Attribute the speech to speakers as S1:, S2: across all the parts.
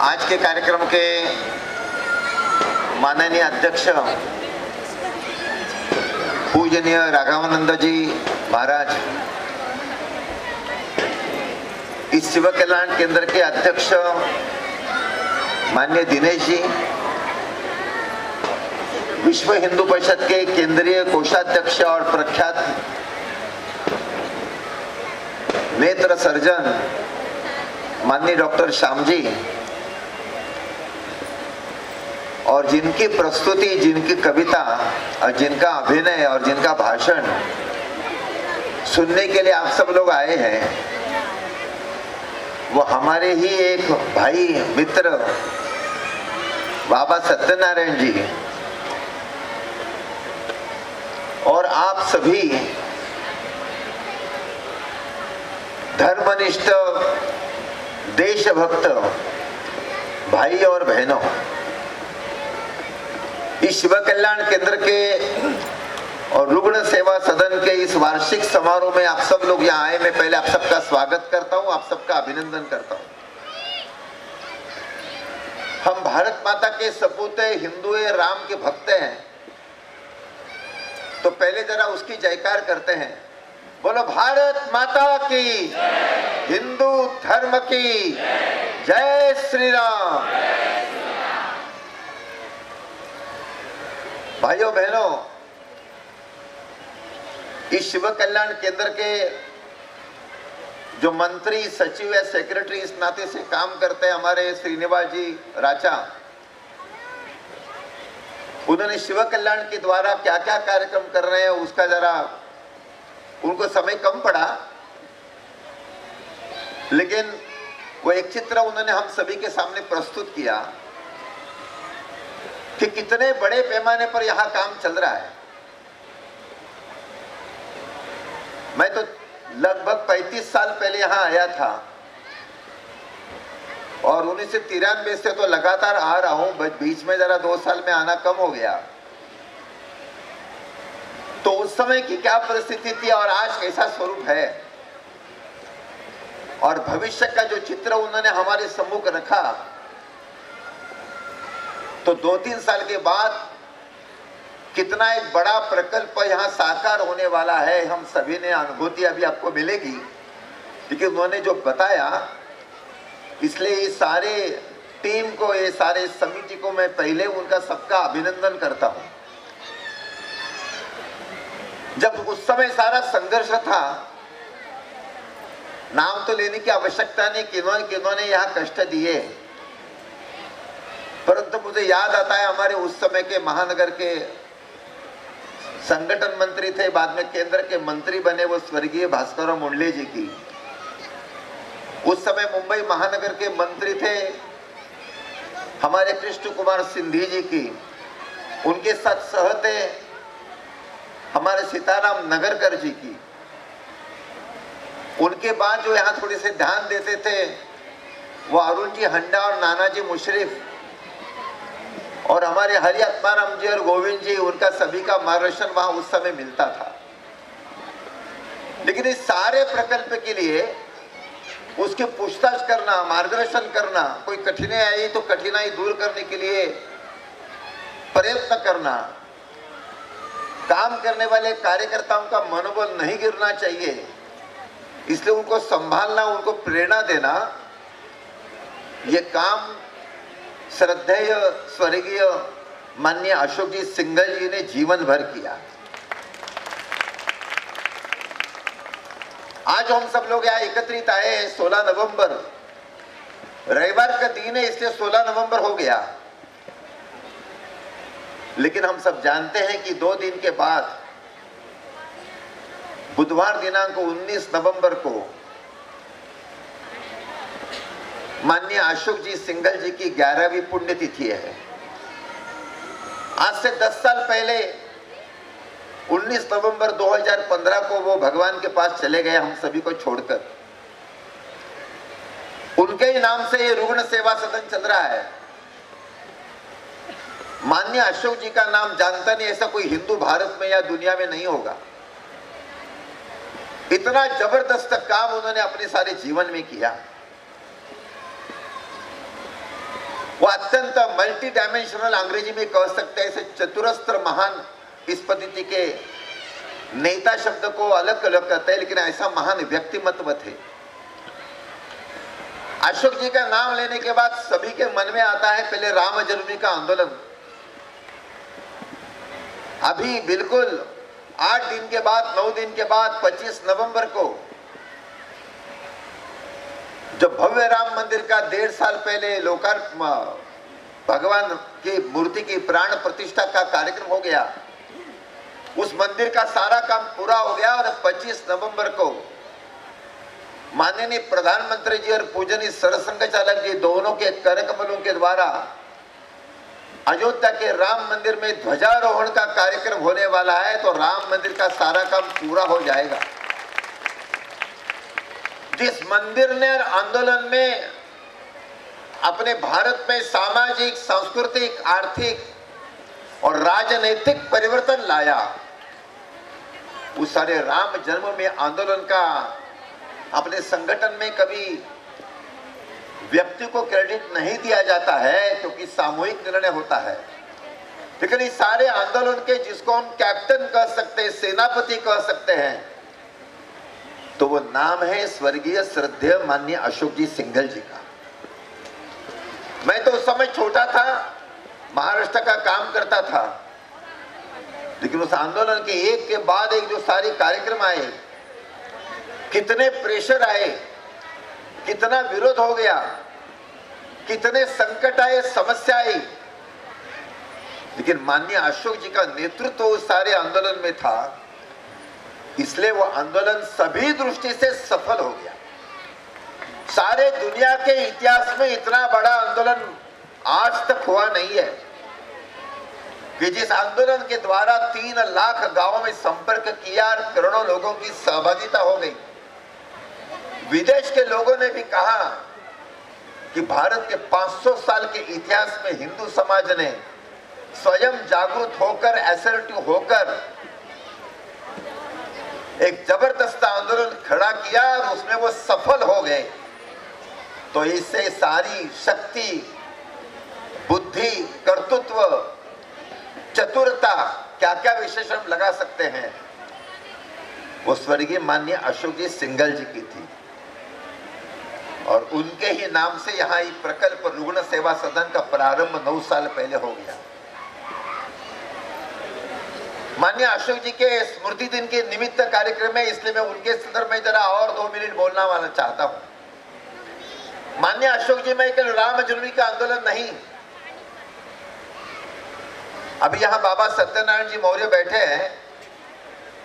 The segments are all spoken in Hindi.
S1: आज के कार्यक्रम के माननीय अध्यक्ष पूजनीय राघवानंद जी महाराज, इस शिव कल्याण केंद्र के अध्यक्ष माननीय दिनेश जी, विश्व हिंदू परिषद के केंद्रीय कोषाध्यक्ष और प्रख्यात नेत्र सर्जन माननीय डॉक्टर श्याम जी, और जिनकी प्रस्तुति, जिनकी कविता और जिनका अभिनय और जिनका भाषण सुनने के लिए आप सब लोग आए हैं, वो हमारे ही एक भाई मित्र बाबा सत्यनारायण जी और आप सभी धर्मनिष्ठ देशभक्त भाई और बहनों, इस शिव कल्याण केंद्र के और रुग्ण सेवा सदन के इस वार्षिक समारोह में आप सब लोग यहाँ आए। मैं पहले आप सबका स्वागत करता हूँ, आप सबका अभिनंदन करता हूँ। हम भारत माता के सपूत हिंदू राम के भक्त हैं, तो पहले जरा उसकी जयकार करते हैं। बोलो भारत माता की, हिंदू धर्म की जय श्री राम। भाइयों बहनों, इस शिव कल्याण केंद्र के जो मंत्री, सचिव या सेक्रेटरी इस नाते से काम करते हैं, हमारे श्रीनिवास जी राजा, उन्होंने शिव कल्याण के द्वारा क्या क्या कार्यक्रम कर रहे हैं उसका जरा, उनको समय कम पड़ा, लेकिन वो एक चित्र उन्होंने हम सभी के सामने प्रस्तुत किया कि कितने बड़े पैमाने पर यहां काम चल रहा है। मैं तो लगभग 35 साल पहले यहां आया था और 1993 से तो लगातार आ रहा हूं, बीच में जरा 2 साल में आना कम हो गया। तो उस समय की क्या परिस्थिति थी और आज कैसा स्वरूप है, और भविष्य का जो चित्र उन्होंने हमारे सम्मुख रखा, तो 2-3 साल के बाद कितना एक बड़ा प्रकल्प यहाँ साकार होने वाला है, हम सभी ने अनुभूति अभी आपको मिलेगी। लेकिन उन्होंने जो बताया, इसलिए ये सारे टीम को, ये सारे समिति को मैं पहले उनका सबका अभिनंदन करता हूँ। जब उस समय सारा संघर्ष था, नाम तो लेने की आवश्यकता नहीं किन्होंने यहाँ कष्ट दिए, परंतु मुझे याद आता है हमारे उस समय के महानगर के संगठन मंत्री थे, बाद में केंद्र के मंत्री बने, वो स्वर्गीय भास्करराव मुंडले जी की। उस समय मुंबई महानगर के मंत्री थे हमारे कृष्ण कुमार सिंधी जी की, उनके साथ सहते हमारे सीताराम नगरकर जी की। उनके बाद जो यहाँ थोड़े से ध्यान देते थे वो अरुण जी हंडा और नानाजी मुशर्रफ और हमारे हरि आत्माराम जी और गोविंद जी, उनका सभी का मार्गदर्शन वहां उस समय मिलता था। लेकिन इस सारे प्रकल्प के लिए उसकी पूछताछ करना, मार्गदर्शन करना, कोई कठिनाई आई तो कठिनाई दूर करने के लिए प्रयत्न करना, काम करने वाले कार्यकर्ताओं का मनोबल नहीं गिरना चाहिए, इसलिए उनको संभालना, उनको प्रेरणा देना, ये काम श्रद्धेय स्वर्गीय माननीय अशोक जी सिंघल जी ने जीवन भर किया। आज हम सब लोग यहाँ एकत्रित आए हैं 16 नवंबर, रविवार का दिन है, इसलिए 16 नवंबर हो गया। लेकिन हम सब जानते हैं कि 2 दिन के बाद बुधवार दिनांक 19 नवंबर को माननीय अशोक जी सिंघल जी की 11वीं पुण्यतिथि है। आज से 10 साल पहले 19 नवंबर 2015 को वो भगवान के पास चले गए, हम सभी को छोड़कर। उनके ही नाम से ये रुग्ण सेवा सदन चल रहा है। माननीय अशोक जी का नाम जानता नहीं ऐसा कोई हिंदू भारत में या दुनिया में नहीं होगा। इतना जबरदस्त काम उन्होंने अपने सारे जीवन में किया। वो अत्यंत मल्टी डायमेंशनल, अंग्रेजी में कह सकते हैं, ऐसे चतुरस्त्र महान इस पद्धति के नेता शब्द को अलग अलग करते हैं, लेकिन ऐसा महान व्यक्तिमत्व थे। अशोक जी का नाम लेने के बाद सभी के मन में आता है पहले राम जन्मभूमि का आंदोलन। अभी बिल्कुल 8 दिन के बाद, 9 दिन के बाद 25 नवंबर को जब भव्य राम मंदिर का 1.5 साल पहले लोकार्पण, भगवान की मूर्ति की प्राण प्रतिष्ठा का कार्यक्रम हो गया, उस मंदिर का सारा काम पूरा हो गया और 25 नवंबर को माननीय प्रधानमंत्री जी और पूजनीय सरसंघ चालक जी दोनों के करकमलों के द्वारा अयोध्या के राम मंदिर में ध्वजारोहण का कार्यक्रम होने वाला है। तो राम मंदिर का सारा काम पूरा हो जाएगा। जिस मंदिर ने आंदोलन में अपने भारत में सामाजिक, सांस्कृतिक, आर्थिक और राजनीतिक परिवर्तन लाया, उस सारे राम जन्मभूमि आंदोलन का अपने संगठन में कभी व्यक्ति को क्रेडिट नहीं दिया जाता है, क्योंकि सामूहिक निर्णय होता है। लेकिन इस सारे आंदोलन के जिसको हम कैप्टन कह सकते हैं, सेनापति कह सकते हैं, तो वो नाम है स्वर्गीय श्रद्धेय माननीय अशोक जी सिंघल जी का। मैं तो उस समय छोटा था, महाराष्ट्र का काम करता था, लेकिन उस आंदोलन के एक के बाद एक जो सारे कार्यक्रम आए, कितने प्रेशर आए, कितना विरोध हो गया, कितने संकट आए, समस्या आई, लेकिन माननीय अशोक जी का नेतृत्व उस सारे आंदोलन में था, इसलिए वो आंदोलन सभी दृष्टि से सफल हो गया। सारे दुनिया के इतिहास में इतना बड़ा आंदोलन आज तक हुआ नहीं है कि जिस आंदोलन के द्वारा 3 लाख गांवों में संपर्क किया और करोड़ों लोगों की सहभागिता हो गई। विदेश के लोगों ने भी कहा कि भारत के 500 साल के इतिहास में हिंदू समाज ने स्वयं जागरूक होकर, असर्टिव होकर एक जबरदस्त आंदोलन खड़ा किया और उसमें वो सफल हो गए। तो इससे सारी शक्ति, बुद्धि, कर्तृत्व, चतुरता, क्या क्या विशेषण लगा सकते हैं, वो स्वर्गीय माननीय अशोक जी सिंघल जी की थी। और उनके ही नाम से यहाँ एक प्रकल्प रुग्ण सेवा सदन का प्रारंभ 9 साल पहले हो गया। माननीय अशोक जी के स्मृति दिन के निमित्त कार्यक्रम है, इसलिए मैं उनके संदर्भ में जरा और 2 मिनट बोलना वाला चाहता हूं। माननीय अशोक जी में केवल राम जन्मभूमि का आंदोलन नहीं, अभी यहाँ बाबा सत्यनारायण जी मौर्य बैठे हैं,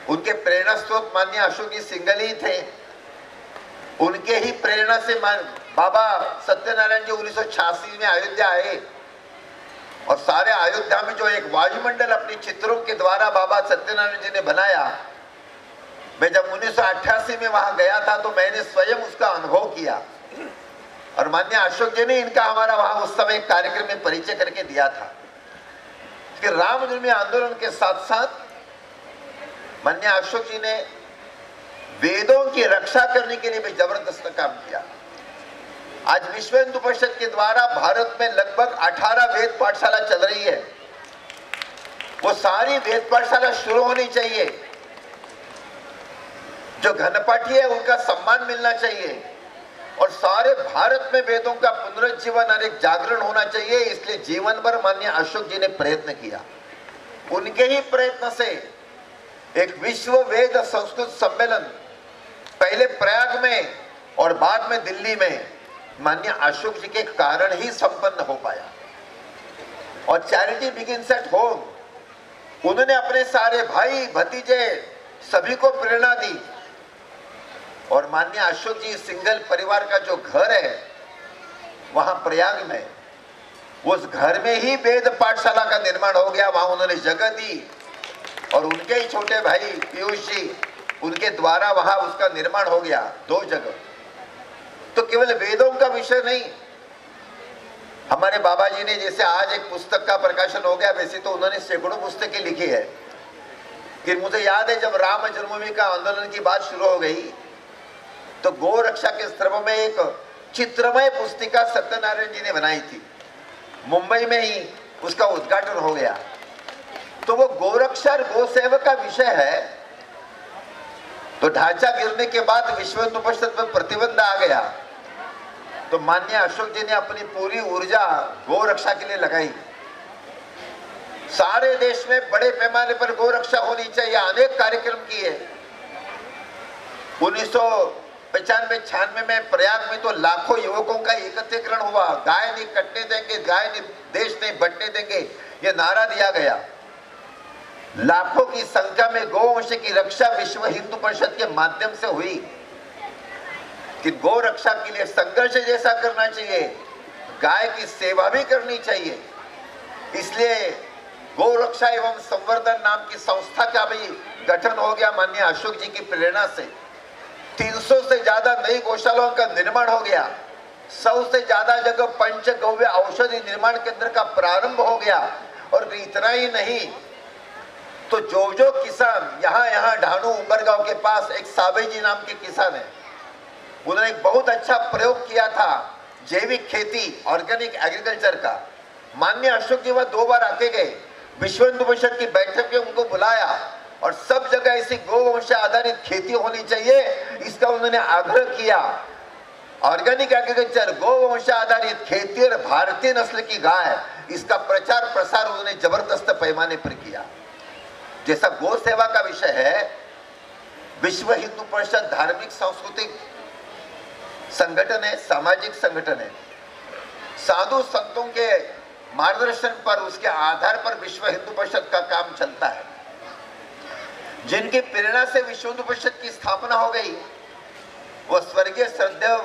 S1: उनके प्रेरणा स्रोत माननीय अशोक जी सिंघल ही थे। उनके ही प्रेरणा से बाबा सत्यनारायण जी 1986 में अयोध्या आए और सारे अयोध्या में जो एक वायुमंडल अपने चित्रों के द्वारा बाबा सत्यनारायण जी ने बनाया, मैं जब 1988 में वहां गया था तो मैंने स्वयं उसका अनुभव किया और माननीय अशोक जी ने इनका हमारा वहां उस समय कार्यक्रम में परिचय करके दिया था कि राम जन्मभूमि आंदोलन के साथ साथ माननीय अशोक जी ने वेदों की रक्षा करने के लिए भी जबरदस्त काम किया। आज विश्व हिंदू परिषद के द्वारा भारत में लगभग 18 वेद पाठशाला चल रही है। वो सारी वेद पाठशाला शुरू होनी चाहिए। जो घनपाठी है उनका सम्मान मिलना चाहिए और सारे भारत में वेदों का पुनरुज्जीवन और एक जागरण होना चाहिए। इसलिए जीवन भर माननीय अशोक जी ने प्रयत्न किया। उनके ही प्रयत्न से एक विश्व वेद संस्कृत सम्मेलन पहले प्रयाग में और बाद में दिल्ली में माननीय अशोक जी के कारण ही संपन्न हो पाया। और चैरिटी बिगिंस एट होम, उन्होंने अपने सारे भाई भतीजे सभी को प्रेरणा दी और माननीय अशोक जी सिंघल परिवार का जो घर है वहां प्रयाग में, उस घर में ही वेद पाठशाला का निर्माण हो गया। वहां उन्होंने जगह दी और उनके ही छोटे भाई पीयूष जी, उनके द्वारा वहां उसका निर्माण हो गया 2 जगह। तो केवल वेदों का विषय नहीं, हमारे बाबा जी ने जैसे आज एक पुस्तक का प्रकाशन हो गया, वैसे तो उन्होंने सैकड़ों पुस्तकें लिखी है। कि मुझे याद है जब राम जन्मभूमि का आंदोलन की बात शुरू हो गई तो गौ रक्षा के संदर्भ में एक चित्रमय पुस्तिका सत्यनारायण जी ने बनाई थी मुंबई में ही उसका उद्घाटन हो गया। तो वो गोरक्षा और गो सेवा का विषय है। तो ढांचा गिरने के बाद विश्व हिंदू परिषद पर प्रतिबंध आ गया, तो माननीय अशोक जी ने अपनी पूरी ऊर्जा गो रक्षा के लिए लगाई। सारे देश में बड़े पैमाने पर गो रक्षा होनी चाहिए, अनेक कार्यक्रम किए। 1995-96 में प्रयाग में तो लाखों युवकों का एकत्रीकरण हुआ। गाय नहीं कटने देंगे, गाय नहीं, देश नहीं बंटने देंगे, ये नारा दिया गया। लाखों की संख्या में गौवंश की रक्षा विश्व हिंदू परिषद के माध्यम से हुई कि गौ रक्षा के लिए संघर्ष जैसा करना चाहिए, गाय की सेवा भी करनी चाहिए। इसलिए गौ रक्षा एवं संवर्धन नाम की संस्था का भी गठन हो गया माननीय अशोक जी की प्रेरणा से। 300 से ज्यादा नई गौशालाओं का निर्माण हो गया। 100 से ज्यादा जगह पंचगव्य औषधि निर्माण केंद्र का प्रारंभ हो गया। और इतना ही नहीं, तो जो किसान यहाँ ढाणू उमरगांव के पास एक साबे जी नाम के किसान है, उन्होंने एक बहुत अच्छा प्रयोग किया था जैविक खेती, ऑर्गेनिक एग्रीकल्चर का। माननीय अशोक जी वह 2 बार आके गए, विश्व हिंदू परिषद की बैठक में उनको बुलाया और सब जगह ऐसी गोवंश आधारित खेती होनी चाहिए, इसका उन्होंने आग्रह किया। ऑर्गेनिक एग्रीकल्चर, गोवंश आधारित खेती और भारतीय नस्ल की गाय, इसका प्रचार प्रसार उन्होंने जबरदस्त पैमाने पर किया। जैसा गौ सेवा का विषय है, विश्व हिंदू परिषद धार्मिक सांस्कृतिक संगठन है, सामाजिक संगठन है। साधु संतों के मार्गदर्शन पर, उसके आधार पर विश्व हिंदू परिषद का काम चलता है। जिनकी प्रेरणा से विश्व हिंदू परिषद की स्थापना हो गई, वो स्वर्गीय श्रद्धेय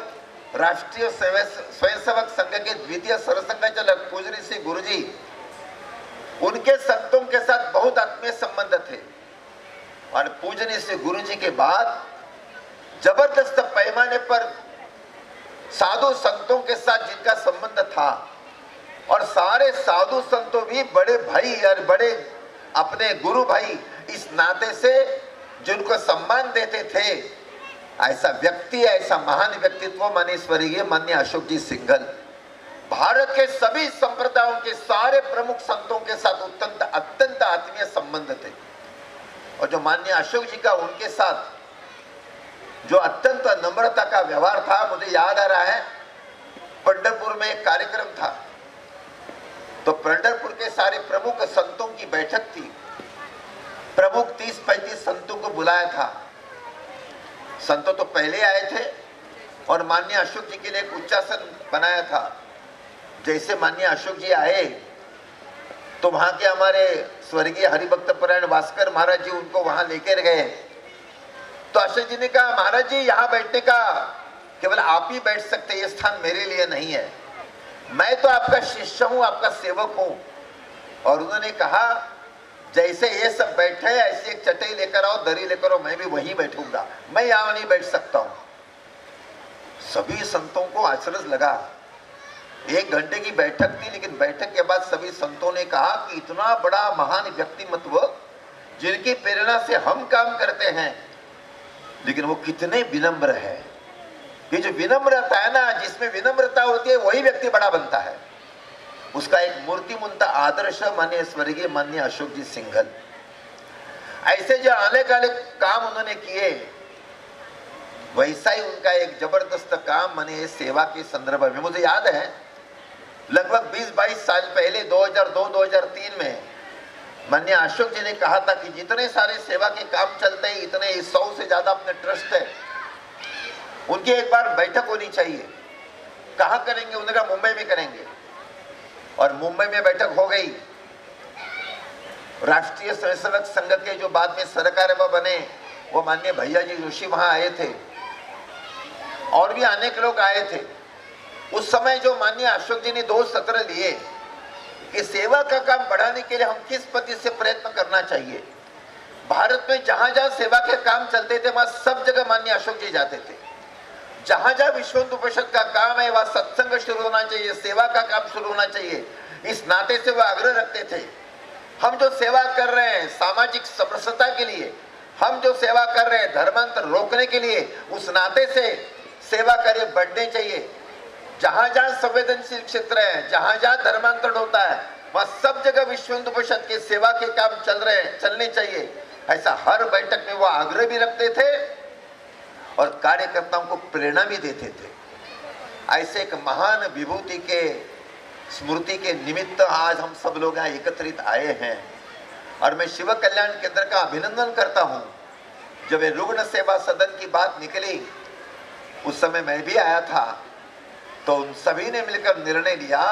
S1: राष्ट्रीय स्वयंसेवक संघ के द्वितीय सरसंघचालक पूजनीय श्री गुरुजी, उनके संतों के साथ बहुत आत्मीय संबंध थे। और पूजनीय श्री गुरुजी के बाद जबरदस्त पैमाने पर साधु संतों के साथ जिनका संबंध था, और सारे साधु संतों भी बड़े भाई और बड़े अपने गुरु भाई इस नाते से जिनको सम्मान देते थे, ऐसा व्यक्ति, ऐसा महान व्यक्तित्व माननीय स्वर्गीय माननीय अशोक जी सिंघल। भारत के सभी संप्रदायों के सारे प्रमुख संतों के साथ अत्यंत आत्मीय संबंध थे। और जो माननीय अशोक जी का उनके साथ जो अत्यंत नम्रता का व्यवहार था, मुझे याद आ रहा है, पंढरपुर में एक कार्यक्रम था, तो पंढरपुर के सारे प्रमुख संतों की बैठक थी। प्रमुख 30-35 संतों को बुलाया था। संतों तो पहले आए थे और माननीय अशोक जी के लिए एक उच्चासन बनाया था। जैसे माननीय अशोक जी आए तो वहां के हमारे स्वर्गीय हरिभक्त परायण भास्कर महाराज जी उनको वहां लेकर गए। तो अशोक जी ने कहा, महाराज जी यहाँ बैठने का केवल आप ही बैठ सकते, ये स्थान मेरे लिए नहीं है, मैं तो आपका शिष्य हूं, आपका सेवक हूं। और उन्होंने कहा, जैसे ये सब बैठे ऐसी एक चटाई लेकर आओ, दरी लेकर आओ, मैं भी वहीं बैठूंगा, मैं यहां नहीं बैठ सकता हूं। सभी संतों को आश्चर्य लगा। 1 घंटे की बैठक थी, लेकिन बैठक के बाद सभी संतों ने कहा कि इतना बड़ा महान व्यक्तिमत्व जिनकी प्रेरणा से हम काम करते हैं, लेकिन वो कितने विनम्र है। ये जो विनम्रता है ना, जिसमें विनम्रता होती है वही व्यक्ति बड़ा बनता है। उसका एक मूर्तिमंत आदर्श माननीय स्वर्गीय माननीय अशोक जी सिंघल। ऐसे जो अनेक काम उन्होंने किए, वैसा ही उनका एक जबरदस्त काम माने सेवा के संदर्भ में मुझे याद है, लगभग 20-22 साल पहले 2002-2003 में माननीय अशोक जी ने कहा था कि जितने सारे सेवा के काम चलते हैं, इतने 100 से ज्यादा अपने ट्रस्ट है, उनकी एक बार बैठक होनी चाहिए। कहाँ करेंगे? उन्होंने कहा मुंबई में करेंगे। और मुंबई में बैठक हो गई। राष्ट्रीय स्वयंसेवक संघ के जो बाद में सरकार्यवाह बने, वो माननीय भैया जी जोशी वहां आए थे, और भी अनेक लोग आए थे। उस समय जो माननीय अशोक जी ने 2 सत्र लिए कि सेवा का काम बढ़ाने के लिए हम किस पद्धति से प्रयत्न करना चाहिए। भारत में जहां जहां सेवा के काम चलते थे, वहां सब जगह माननीय अशोक जी जाते थे। जहां जहां विश्व हिंदू परिषद का काम है, वहां सत्संग शुरू होना चाहिए, सेवा का काम शुरू होना चाहिए, इस नाते से वह आग्रह रखते थे। हम जो सेवा कर रहे हैं सामाजिक समरसता के लिए, हम जो सेवा कर रहे हैं धर्मांतर रोकने के लिए, उस नाते से सेवा कार्य बढ़ने चाहिए। जहां जहां संवेदनशील क्षेत्र है, जहां जहां धर्मांतरण होता है, वहां सब जगह विश्व हिंदू परिषद के सेवा के काम चल रहे हैं, चलने चाहिए, ऐसा हर बैठक में वो आग्रह भी रखते थे और कार्यकर्ताओं को प्रेरणा भी देते थे। ऐसे एक महान विभूति के स्मृति के निमित्त आज हम सब लोग यहाँ एकत्रित आए हैं और मैं शिव कल्याण केंद्र का अभिनंदन करता हूँ। जब ये रुग्ण सेवा सदन की बात निकली उस समय मैं भी आया था, तो उन सभी ने मिलकर निर्णय लिया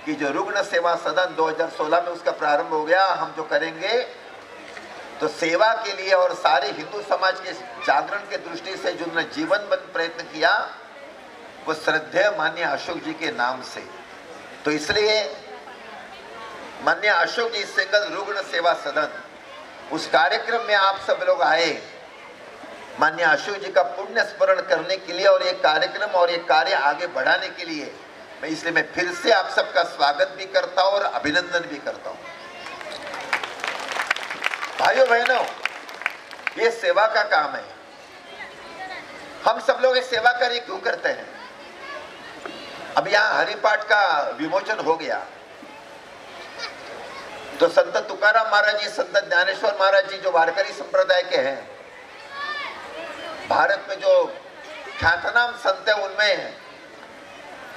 S1: कि जो रुग्ण सेवा सदन 2016 में उसका प्रारंभ हो गया, हम जो करेंगे तो सेवा के लिए और सारे हिंदू समाज के जागरण के दृष्टि से जो उन्होंने जीवन बंद प्रयत्न किया वो श्रद्धेय माननीय अशोक जी के नाम से। तो इसलिए माननीय अशोक जी सिंगल रुग्ण सेवा सदन उस कार्यक्रम में आप सब लोग आए माननीय अशोक जी का पुण्य स्मरण करने के लिए और ये कार्यक्रम और ये कार्य आगे बढ़ाने के लिए इसलिए मैं फिर से आप सबका स्वागत भी करता हूं और अभिनंदन भी करता हूं। भाइयों बहनों, ये सेवा का काम है। हम सब लोग ये सेवा कार्य क्यों करते हैं? अब यहाँ हरिपाठ का विमोचन हो गया तो संत तुकाराम महाराज जी, संत ज्ञानेश्वर महाराज जी जो वारकरी संप्रदाय के हैं, भारत में जो ख्यातनाम संत है उनमें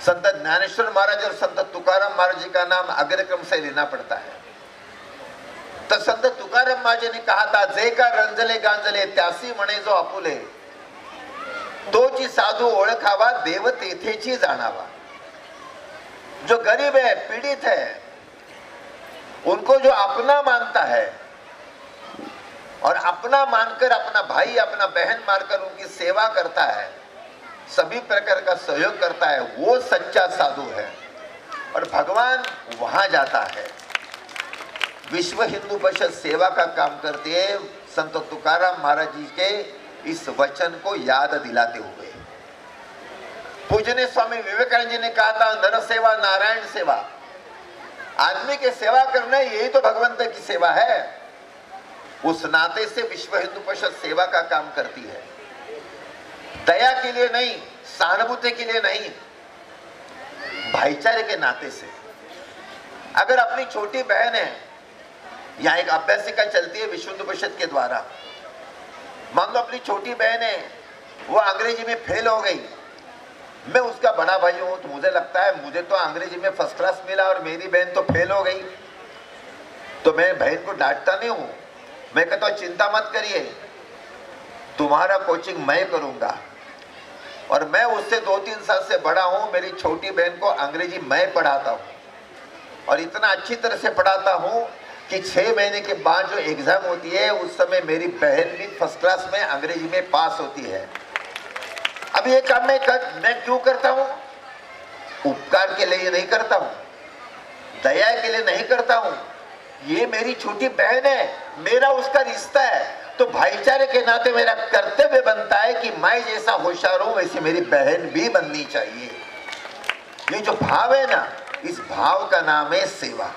S1: संत ज्ञानेश्वर महाराज और संत तुकाराम महाराज जी का नाम अग्रक्रम से लेना पड़ता है। तो संत तुकाराम महाराज जी ने कहा था, जे का रंजले गांजले त्यासी म्हणे जो आपुले, तोची साधू ओळखावा देव तेथेची जाणावा। जो गरीब है, पीड़ित है, उनको जो अपना मानता है और अपना मानकर अपना भाई अपना बहन मानकर उनकी सेवा करता है, सभी प्रकार का सहयोग करता है, वो सच्चा साधु है और भगवान वहां जाता है। विश्व हिंदू परिषद सेवा का काम करती है संत तुकाराम महाराज जी के इस वचन को याद दिलाते हुए। पूजनीय स्वामी विवेकानंद जी ने कहा था, नर सेवा नारायण सेवा। आदमी की सेवा करना यही तो भगवंत की सेवा है। उस नाते से विश्व हिंदू परिषद सेवा का काम करती है, दया के लिए नहीं, सहानुभूति के लिए नहीं, भाईचारे के नाते से। अगर अपनी छोटी बहन है, यहाँ एक अभ्यासिका चलती है विश्व हिंदू परिषद के द्वारा, मान लो अपनी छोटी बहन है, वो अंग्रेजी में फेल हो गई, मैं उसका बड़ा भाई हूं तो मुझे लगता है मुझे तो अंग्रेजी में फर्स्ट क्लास मिला और मेरी बहन तो फेल हो गई, तो मैं बहन को डांटता नहीं हूं, मैं कहता हूं चिंता मत करिए, तुम्हारा कोचिंग मैं करूंगा और मैं उससे 2-3 साल से बड़ा हूं। मेरी छोटी बहन को अंग्रेजी मैं पढ़ाता हूं और इतना अच्छी तरह से पढ़ाता हूं कि 6 महीने के बाद जो एग्जाम होती है उस समय मेरी बहन भी फर्स्ट क्लास में अंग्रेजी में पास होती है। अब ये काम मैं क्यों करता हूं? उपकार के लिए नहीं करता हूं, दया के लिए नहीं करता हूं, ये मेरी छोटी बहन है, मेरा उसका रिश्ता है, तो भाईचारे के नाते मेरा कर्तव्य बनता है कि मैं जैसा होशियार हूं वैसे मेरी बहन भी बननी चाहिए। ये जो भाव है ना, इस भाव का नाम है सेवा।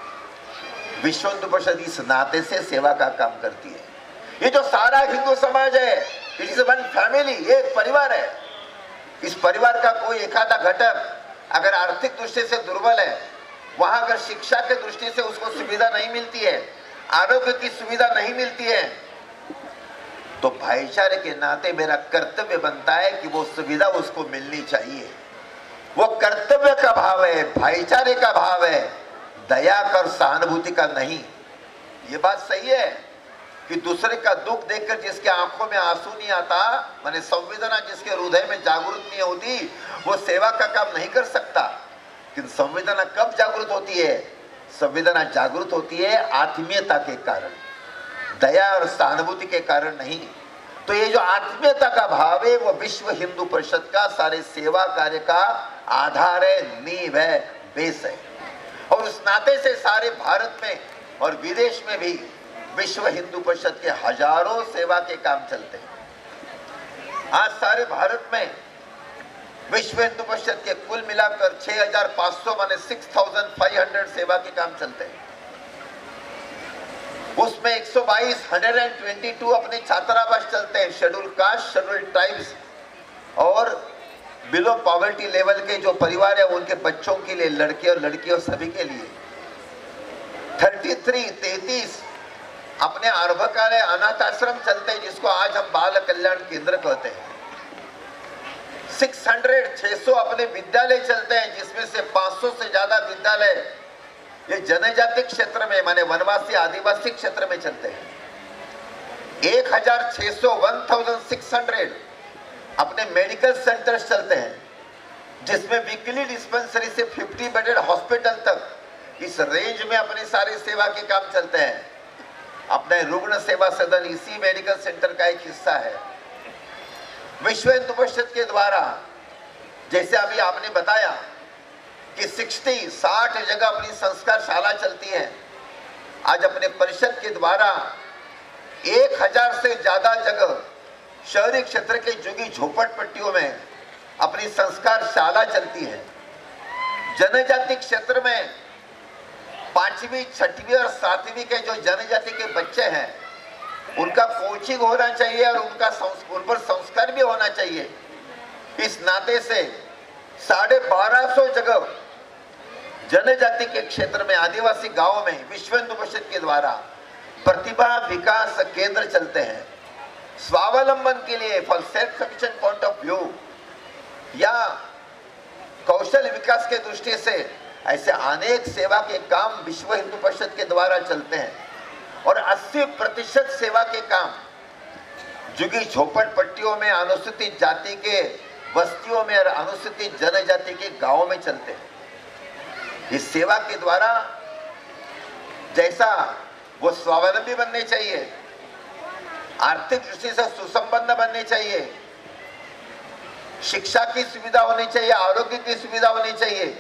S1: विश्व हिंदू परिषद इस नाते से सेवा का काम करती है। ये जो सारा हिंदू समाज है, इट इज वन फैमिली, ये एक परिवार है। इस परिवार का कोई एखादा घटक अगर आर्थिक दृष्टि से दुर्बल है, वहां अगर शिक्षा के दृष्टि से उसको सुविधा नहीं मिलती है, आरोग्य की सुविधा नहीं मिलती है, तो भाईचारे के नाते मेरा कर्तव्य बनता है कि वो सुविधा उसको मिलनी चाहिए। वो कर्तव्य का भाव है, भाईचारे का भाव है, दया कर सहानुभूति का नहीं। ये बात सही है कि दूसरे का दुख देखकर जिसके आंखों में आंसू नहीं आता, माने संवेदना जिसके हृदय में जागृत नहीं होती, वो सेवा का काम नहीं कर सकता। लेकिन संवेदना कब जागृत होती है? संवेदना जागृत होती है आत्मीयता के कारण, दया और सहानुभूति के कारण नहीं। तो ये जो आत्मीयता का भाव है वो विश्व हिंदू परिषद का सारे सेवा कार्य का आधार है, नींव है, बेस है। और उस नाते से सारे भारत में और विदेश में भी विश्व हिंदू परिषद के हजारों सेवा के काम चलते हैं। आज सारे भारत में विश्व हिंदू परिषद के कुल मिलाकर 6500 माने 6500 सेवा के काम चलते हैं। उसमें 122 अपने छात्रावास चलते हैं, शेड्यूल कास्ट, शेड्यूल ट्राइब्स और बिलो पॉवर्टी लेवल के जो परिवार है उनके बच्चों के लिए, लड़के और लड़कियों सभी के लिए 33 अपने अर्भकालय अनाथ आश्रम चलते हैं, जिसको आज हम बाल कल्याण केंद्र कहते हैं। 600 अपने विद्यालय चलते हैं, जिसमें से 500 से ज्यादा विद्यालय ये जनजाति क्षेत्र में, माने वनवासी आदिवासी क्षेत्र में चलते हैं। 1600 अपने मेडिकल सेंटर्स चलते हैं, जिसमें वीकली डिस्पेंसरी से 50 बेडेड हॉस्पिटल तक इस रेंज में अपनी सारी सेवा के काम चलते हैं। अपने रुग्ण सेवा सदन इसी मेडिकल सेंटर का एक हिस्सा है। विश्व हिंदू परिषद के द्वारा, जैसे अभी आपने बताया कि 60 जगह अपनी संस्कार शाला चलती है, आज अपने परिषद के द्वारा 1000 से ज्यादा जगह शहरी क्षेत्र के झुग्गी झोपड़पट्टियों में अपनी संस्कार शाला चलती है। जनजाति क्षेत्र में 5वीं, 6वीं और 7वीं के जो जनजाति के बच्चे हैं उनका कोचिंग होना चाहिए और उन पर संस्कार भी होना चाहिए। इस नाते से 1250 जगह जनजाति के क्षेत्र में, आदिवासी गांवों में विश्व हिंदू परिषद के द्वारा प्रतिभा विकास केंद्र चलते हैं। स्वावलंबन के लिए, for self sufficient point of view या कौशल विकास के दृष्टि से ऐसे अनेक सेवा के काम विश्व हिंदू परिषद के द्वारा चलते हैं। और 80% सेवा के काम झुग्गी झोपड़पट्टियों में, अनुसूचित जाति के बस्तियों में और अनुसूचित जनजाति के गांवों में चलते हैं। इस सेवा के द्वारा जैसा वो स्वावलंबी बनने चाहिए, आर्थिक दृष्टि से सुसंपन्न बनने चाहिए, शिक्षा की सुविधा होनी चाहिए, आरोग्य की सुविधा होनी चाहिए,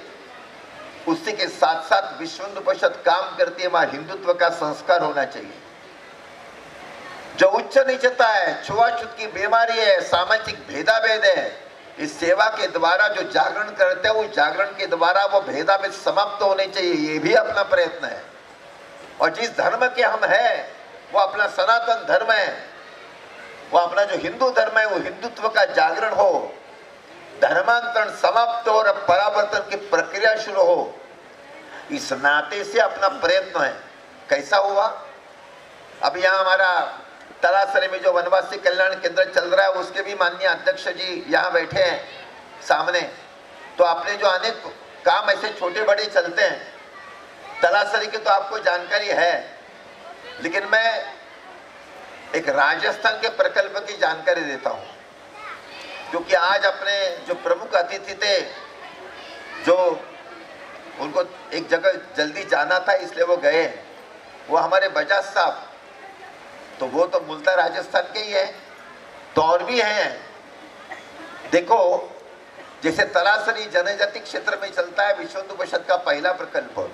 S1: उसी के साथ साथ विश्व हिंदू परिषद काम करती है, वहां हिंदुत्व का संस्कार होना चाहिए। जो उच्च नीचता है, छुआछूत की बीमारी है, सामाजिक भेदाभेद है, इस सेवा के द्वारा जो जागरण करते हैं, वो जागरण के द्वारा वो भेदाभेद समाप्त होने चाहिए, ये भी अपना प्रयत्न है। और जिस धर्म के हम हैं वो अपना सनातन धर्म है, वो अपना जो हिंदू धर्म है, वो हिंदुत्व का जागरण हो, धर्मांतरण समाप्त हो और परावर्तन की प्रक्रिया शुरू हो, इस नाते से अपना प्रयत्न है। कैसा हुआ? अब यहाँ हमारा तलासरी में जो वनवासी कल्याण केंद्र चल रहा है, उसके भी माननीय अध्यक्ष जी यहाँ बैठे हैं सामने। तो आपने जो अनेक काम ऐसे छोटे बड़े चलते हैं तलासरी की, तो आपको जानकारी है, लेकिन मैं एक राजस्थान के प्रकल्प की जानकारी देता हूँ, क्योंकि आज अपने जो प्रमुख अतिथि थे, जो उनको एक जगह जल्दी जाना था इसलिए वो गए, वो हमारे बजाज साहब, तो वो तो मूलतः राजस्थान के ही है, तो और भी हैं। देखो, जैसे तलासरी जनजाति क्षेत्र में चलता है विश्व हिंदू परिषद का पहला प्रकल्प,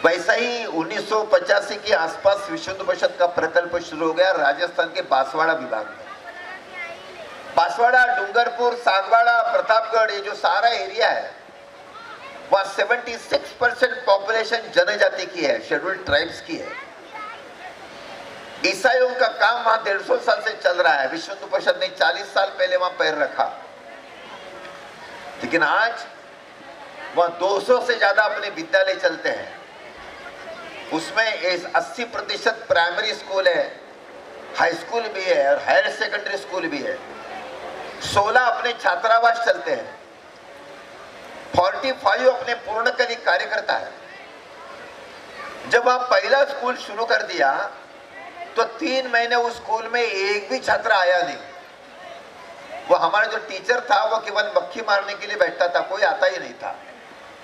S1: वैसा ही 1985 के आसपास विश्व हिंदू परिषद का प्रकल्प शुरू हो गया राजस्थान के बांसवाड़ा विभाग में। बांसवाड़ा, डूंगरपुर, सांगवाड़ा, प्रतापगढ़, ये जो सारा एरिया है, वहाँ 76% पॉपुलेशन जनजाति की है, शेड्यूल्ड ट्राइब्स की है। ईसाइयों का काम वहां 150 साल से चल रहा है। विश्व हिंदू परिषद ने 40 साल पहले वहां पैर रखा, लेकिन आज वहां 200 से ज्यादा अपने विद्यालय चलते हैं। उसमें 80% प्राइमरी स्कूल है, हाई स्कूल भी है और हायर सेकेंडरी स्कूल भी है। 16 अपने छात्रावास चलते हैं। 45 अपने पूर्णकालिक कार्यकर्ता है। जब वहां पहला स्कूल शुरू कर दिया तो 3 महीने उस स्कूल में एक भी छात्र आया नहीं। वो हमारा जो टीचर था वो केवल मक्खी मारने के लिए बैठता था, कोई आता ही नहीं था।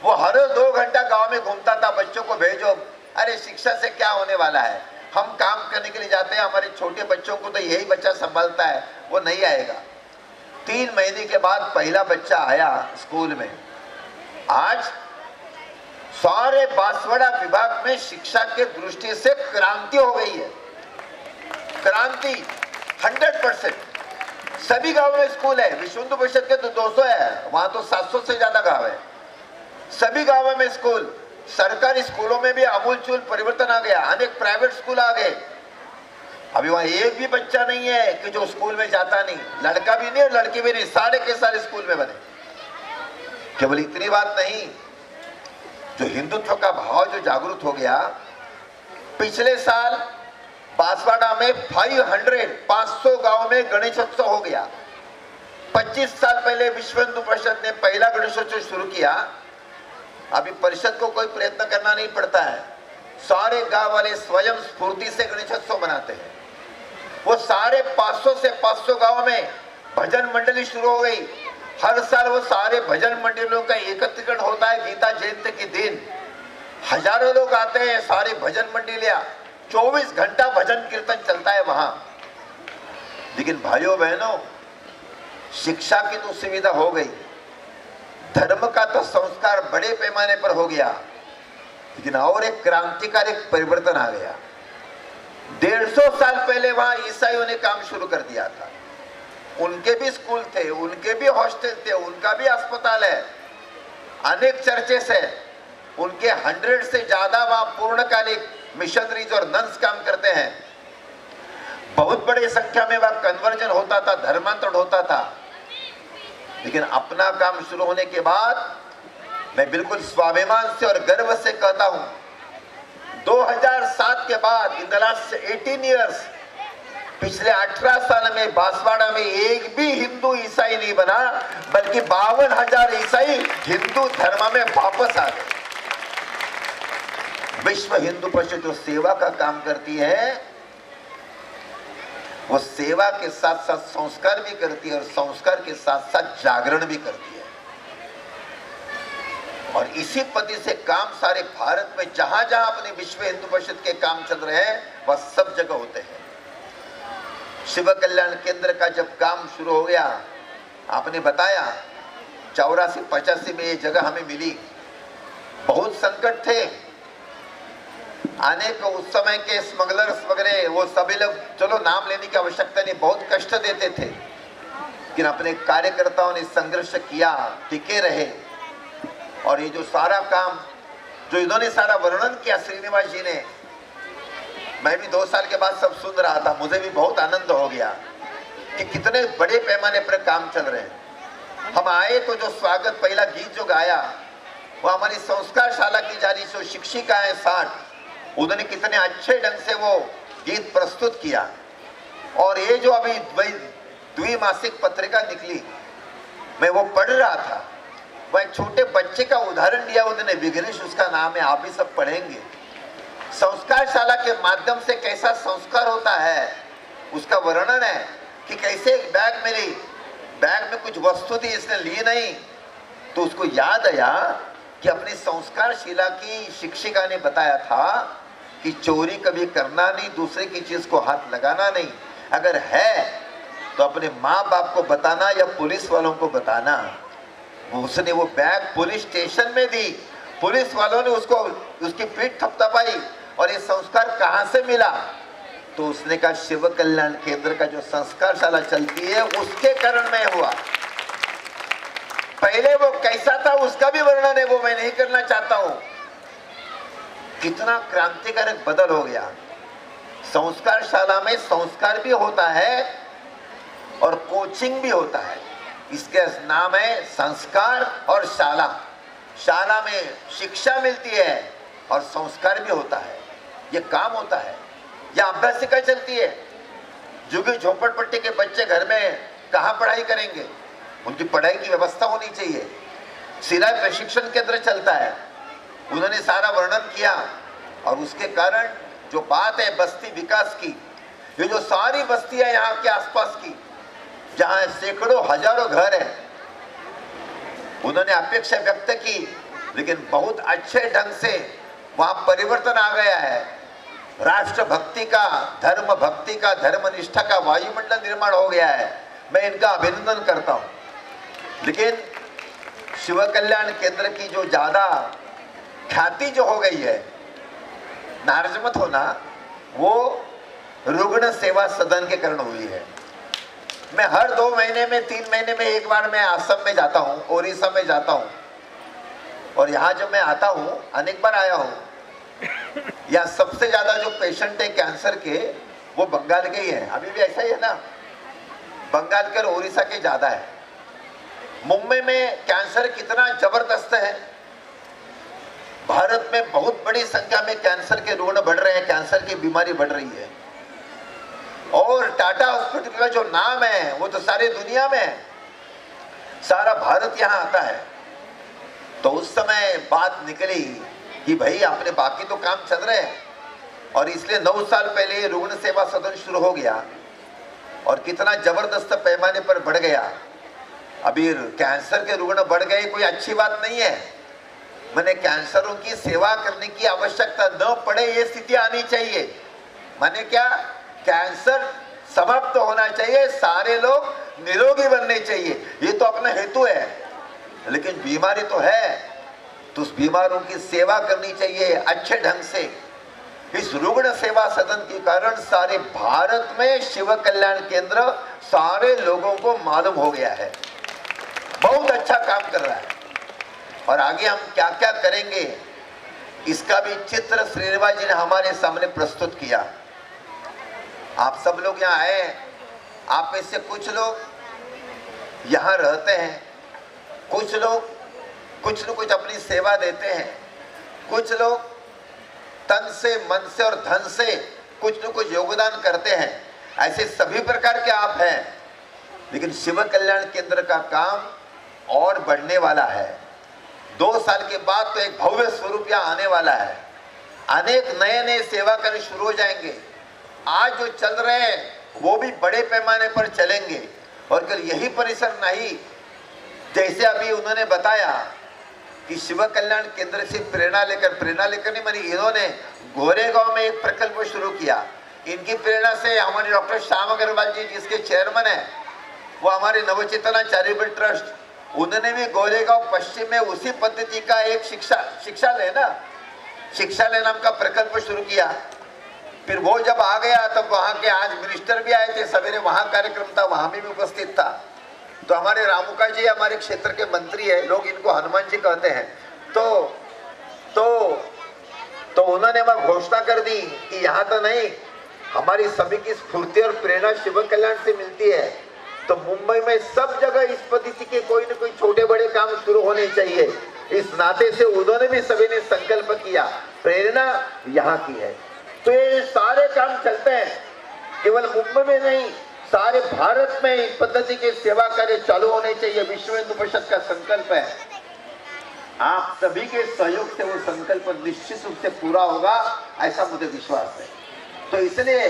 S1: वो हर 2 घंटा गांव में घूमता था, बच्चों को भेजो, अरे शिक्षा से क्या होने वाला है, हम काम करने के लिए जाते हैं, हमारे छोटे बच्चों को तो यही बच्चा संभालता है, वो नहीं आएगा। 3 महीने के बाद पहला बच्चा आया स्कूल में। आज सारे बांसवाड़ा विभाग में शिक्षा के दृष्टि से क्रांति हो गई है, क्रांति 100%। सभी गांवों में स्कूल है। विश्व हिंदू परिषद के तो 200 है, वहां तो 700 से ज्यादा गांव है। सभी गांवों में स्कूल, सरकारी स्कूलों में भी आमूलचूल परिवर्तन आ गया, अनेक प्राइवेट स्कूल आ गए। अभी वहां एक भी बच्चा नहीं है कि जो स्कूल में जाता नहीं, लड़का भी नहीं और लड़की भी नहीं, सारे के सारे स्कूल में बने। केवल इतनी बात नहीं, जो हिंदुत्व का भाव जो जागृत हो गया, पिछले साल बांसवाड़ा में 500 गांव में गणेशोत्सव हो गया। 25 साल पहले विश्व हिंदू परिषद ने पहला गणेशोत्सव शुरू किया। अभी परिषद को कोई प्रयत्न करना नहीं पड़ता है, सारे गांव वाले स्वयं स्फूर्ति से गणेशोत्सव मनाते हैं। वो सारे 500 से 500 गांव में भजन मंडली शुरू हो गई। हर साल वो सारे भजन मंडलियों का एकत्रीकरण होता है। गीता जयंती के दिन हजारों लोग आते हैं, सारे भजन मंडलियां 24 घंटा भजन कीर्तन चलता है वहां। लेकिन भाइयों बहनों, शिक्षा की तो सुविधा हो गई, धर्म का तो संस्कार बड़े पैमाने पर हो गया, लेकिन और एक क्रांतिकारी परिवर्तन आ गया। 150 साल पहले वहां ईसाइयों ने काम शुरू कर दिया था। उनके भी स्कूल थे, उनके भी हॉस्टल थे, उनका भी अस्पताल है, अनेक चर्चेस है, उनके 100 से ज्यादा वहां पूर्णकालिक मिशनरीज और नन्स काम करते हैं। बहुत बड़ी संख्या में वहां कन्वर्जन होता था, धर्मांतरण होता था। लेकिन अपना काम शुरू होने के बाद मैं बिल्कुल स्वाभिमान से और गर्व से कहता हूं, 2007 के बाद इन द लास्ट 18 ईयर्स, पिछले 18 साल में बांसवाड़ा में एक भी हिंदू ईसाई नहीं बना, बल्कि 52,000 ईसाई हिंदू धर्म में वापस आ गए। विश्व हिंदू परिषद जो सेवा का काम करती है, वो सेवा के साथ साथ संस्कार भी करती है और संस्कार के साथ साथ जागरण भी करती है। और इसी पद्धति से काम सारे भारत में जहां जहां अपने विश्व हिंदू परिषद के काम चल रहे हैं, वह सब जगह होते हैं। शिव कल्याण केंद्र का जब काम शुरू हो गया, आपने बताया 84-85 में ये जगह हमें मिली। बहुत संकट थे, आने को उस समय के स्मगलर्स वगैरह वो सभी लोग, चलो नाम लेने की आवश्यकता नहीं, बहुत कष्ट देते थे, लेकिन अपने कार्यकर्ताओं ने संघर्ष किया, टिके रहे। और ये जो सारा काम जो इन्होंने सारा वर्णन किया श्रीनिवास जी ने, मैं भी 2 साल के बाद सब सुन रहा था, मुझे भी बहुत आनंद हो गया कि कितने बड़े पैमाने पर काम चल रहे हैं। हम आए तो जो स्वागत पहला गीत जो गाया, वो हमारी संस्कार शाला की जारी जो शिक्षिका है 60, उन्होंने कितने अच्छे ढंग से वो गीत प्रस्तुत किया। और ये जो अभी द्विमासिक पत्रिका निकली, मैं वो पढ़ रहा था, वह एक छोटे बच्चे का उदाहरण दिया उन्होंने, विघ्नेश उसका नाम है, आप भी सब पढ़ेंगे। संस्कार शाला के माध्यम से कैसा संस्कार होता है उसका वर्णन है कि कैसे एक बैग मिली, बैग में कुछ वस्तु थी, इसने ली नहीं, तो उसको याद आया कि अपनी संस्कार शिला की शिक्षिका ने बताया था कि चोरी कभी करना नहीं, दूसरे की चीज को हाथ लगाना नहीं, अगर है तो अपने माँ बाप को बताना या पुलिस वालों को बताना। उसने वो बैग पुलिस स्टेशन में दी, पुलिस वालों ने उसको उसकी पीठ थपथपाई, और ये संस्कार कहाँ से मिला? तो उसने कहा शिव कल्याण केंद्र का जो संस्कार शाला चलती है उसके कारण में हुआ। पहले वो कैसा था उसका भी वर्णन है, वो मैं नहीं करना चाहता हूं। कितना क्रांतिकारक बदल हो गया। संस्कार शाला में संस्कार भी होता है और कोचिंग भी होता है। इसके नाम है संस्कार और शाला। शाला में शिक्षा मिलती है और संस्कार भी होता है, ये काम होता है। यह अभ्यासिका चलती है। झुग्गी झोपड़पट्टी के बच्चे घर में कहाँ पढ़ाई करेंगे? उनकी पढ़ाई की व्यवस्था होनी चाहिए। सिलाई प्रशिक्षण केंद्र चलता है, उन्होंने सारा वर्णन किया। और उसके कारण जो बात है बस्ती विकास की, ये जो सारी बस्तियां यहाँ के आसपास की, जहाँ सैकड़ों हजारों घर हैं, उन्होंने अपेक्षा व्यक्त की, लेकिन बहुत अच्छे ढंग से वहाँ परिवर्तन आ गया है। राष्ट्र भक्ति का, धर्म भक्ति का, धर्मनिष्ठा का वायुमंडल निर्माण हो गया है। मैं इनका अभिनंदन करता हूँ। लेकिन शिव कल्याण केंद्र की जो ज्यादा ख्याति जो हो गई है, नाराज मत होना, वो रुग्ण सेवा सदन के कारण हुई है। मैं हर 2 महीने में 3 महीने में एक बार मैं असम में जाता हूँ, ओडिशा में जाता हूँ, और यहाँ जब मैं आता हूँ, अनेक बार आया हूँ, यहाँ सबसे ज्यादा जो पेशेंट है कैंसर के, वो बंगाल के ही है, अभी भी ऐसा ही है ना, बंगाल के और उड़ीसा के ज्यादा है। मुंबई में कैंसर कितना जबरदस्त है, भारत में बहुत बड़ी संख्या में कैंसर के रुग्ण बढ़ रहे हैं, कैंसर की बीमारी बढ़ रही है। और टाटा हॉस्पिटल का जो नाम है वो तो सारी दुनिया में है, सारा भारत यहां आता है। तो उस समय बात निकली कि भाई अपने बाकी तो काम चल रहे हैं, और इसलिए 9 साल पहले रुग्ण सेवा सदन शुरू हो गया और कितना जबरदस्त पैमाने पर बढ़ गया। अभी कैंसर के रुग्ण बढ़ गए, कोई अच्छी बात नहीं है। मैंने कैंसरों की सेवा करने की आवश्यकता न पड़े ये स्थिति आनी चाहिए। माने क्या, कैंसर समाप्त होना चाहिए, सारे लोग निरोगी बनने चाहिए, ये तो अपना हेतु है। लेकिन बीमारी तो है, तो उस बीमारों की सेवा करनी चाहिए अच्छे ढंग से। इस रुग्ण सेवा सदन के कारण सारे भारत में शिव कल्याण केंद्र सारे लोगों को मालूम हो गया है, बहुत अच्छा काम कर रहा है। और आगे हम क्या क्या करेंगे इसका भी चित्र श्रीनिवास जी ने हमारे सामने प्रस्तुत किया। आप सब लोग यहाँ आए, आप में से कुछ लोग यहाँ रहते हैं, कुछ लोग कुछ न कुछ अपनी सेवा देते हैं, कुछ लोग तन से, मन से और धन से कुछ न कुछ योगदान करते हैं। ऐसे सभी प्रकार के आप हैं, लेकिन शिव कल्याण केंद्र का काम और बढ़ने वाला है। 2 साल के बाद तो एक भव्य स्वरूप यहाँ आने वाला है, अनेक नए नए सेवा कार्य शुरू हो जाएंगे। आज जो चल रहे हैं वो भी बड़े पैमाने पर चलेंगे। और अगर यही परिसर नहीं, जैसे अभी उन्होंने बताया कि शिव कल्याण केंद्र से प्रेरणा लेकर नहीं, मैंने इन्होंने गोरेगांव में एक प्रकल्प शुरू किया। इनकी प्रेरणा से हमारे डॉक्टर श्याम अग्रवाल जी जिसके चेयरमैन है, वो हमारे नवचेतना चैरिटेबल ट्रस्ट, उन्होंने भी गोरेगांव पश्चिम में उसी पद्धति का एक शिक्षालय नाम का प्रकल्प शुरू किया। फिर वो जब आ गया तब वहाँ के आज मिनिस्टर भी आए थे, सवेरे वहाँ कार्यक्रम था, वहाँ में भी उपस्थित था। तो हमारे रामुका जी हमारे क्षेत्र के मंत्री है, लोग इनको हनुमान जी कहते हैं। तो उन्होंने वह घोषणा कर दी कि यहाँ तो नहीं, हमारी सभी की स्फूर्ति और प्रेरणा शिव कल्याण से मिलती है। तो मुंबई में सब जगह इस पद्धति के कोई न कोई छोटे बड़े काम शुरू होने चाहिए। इस नाते से उन्होंने भी सभी ने संकल्प किया, प्रेरणा यहाँ की है। तो ये सारे काम चलते हैं, केवल मुंबई में नहीं, सारे भारत में इस पद्धति के सेवा कार्य चालू होने चाहिए। विश्व हिंदू परिषद का संकल्प है, आप सभी के सहयोग से वो संकल्प निश्चित रूप से पूरा होगा, ऐसा मुझे विश्वास है। तो इसलिए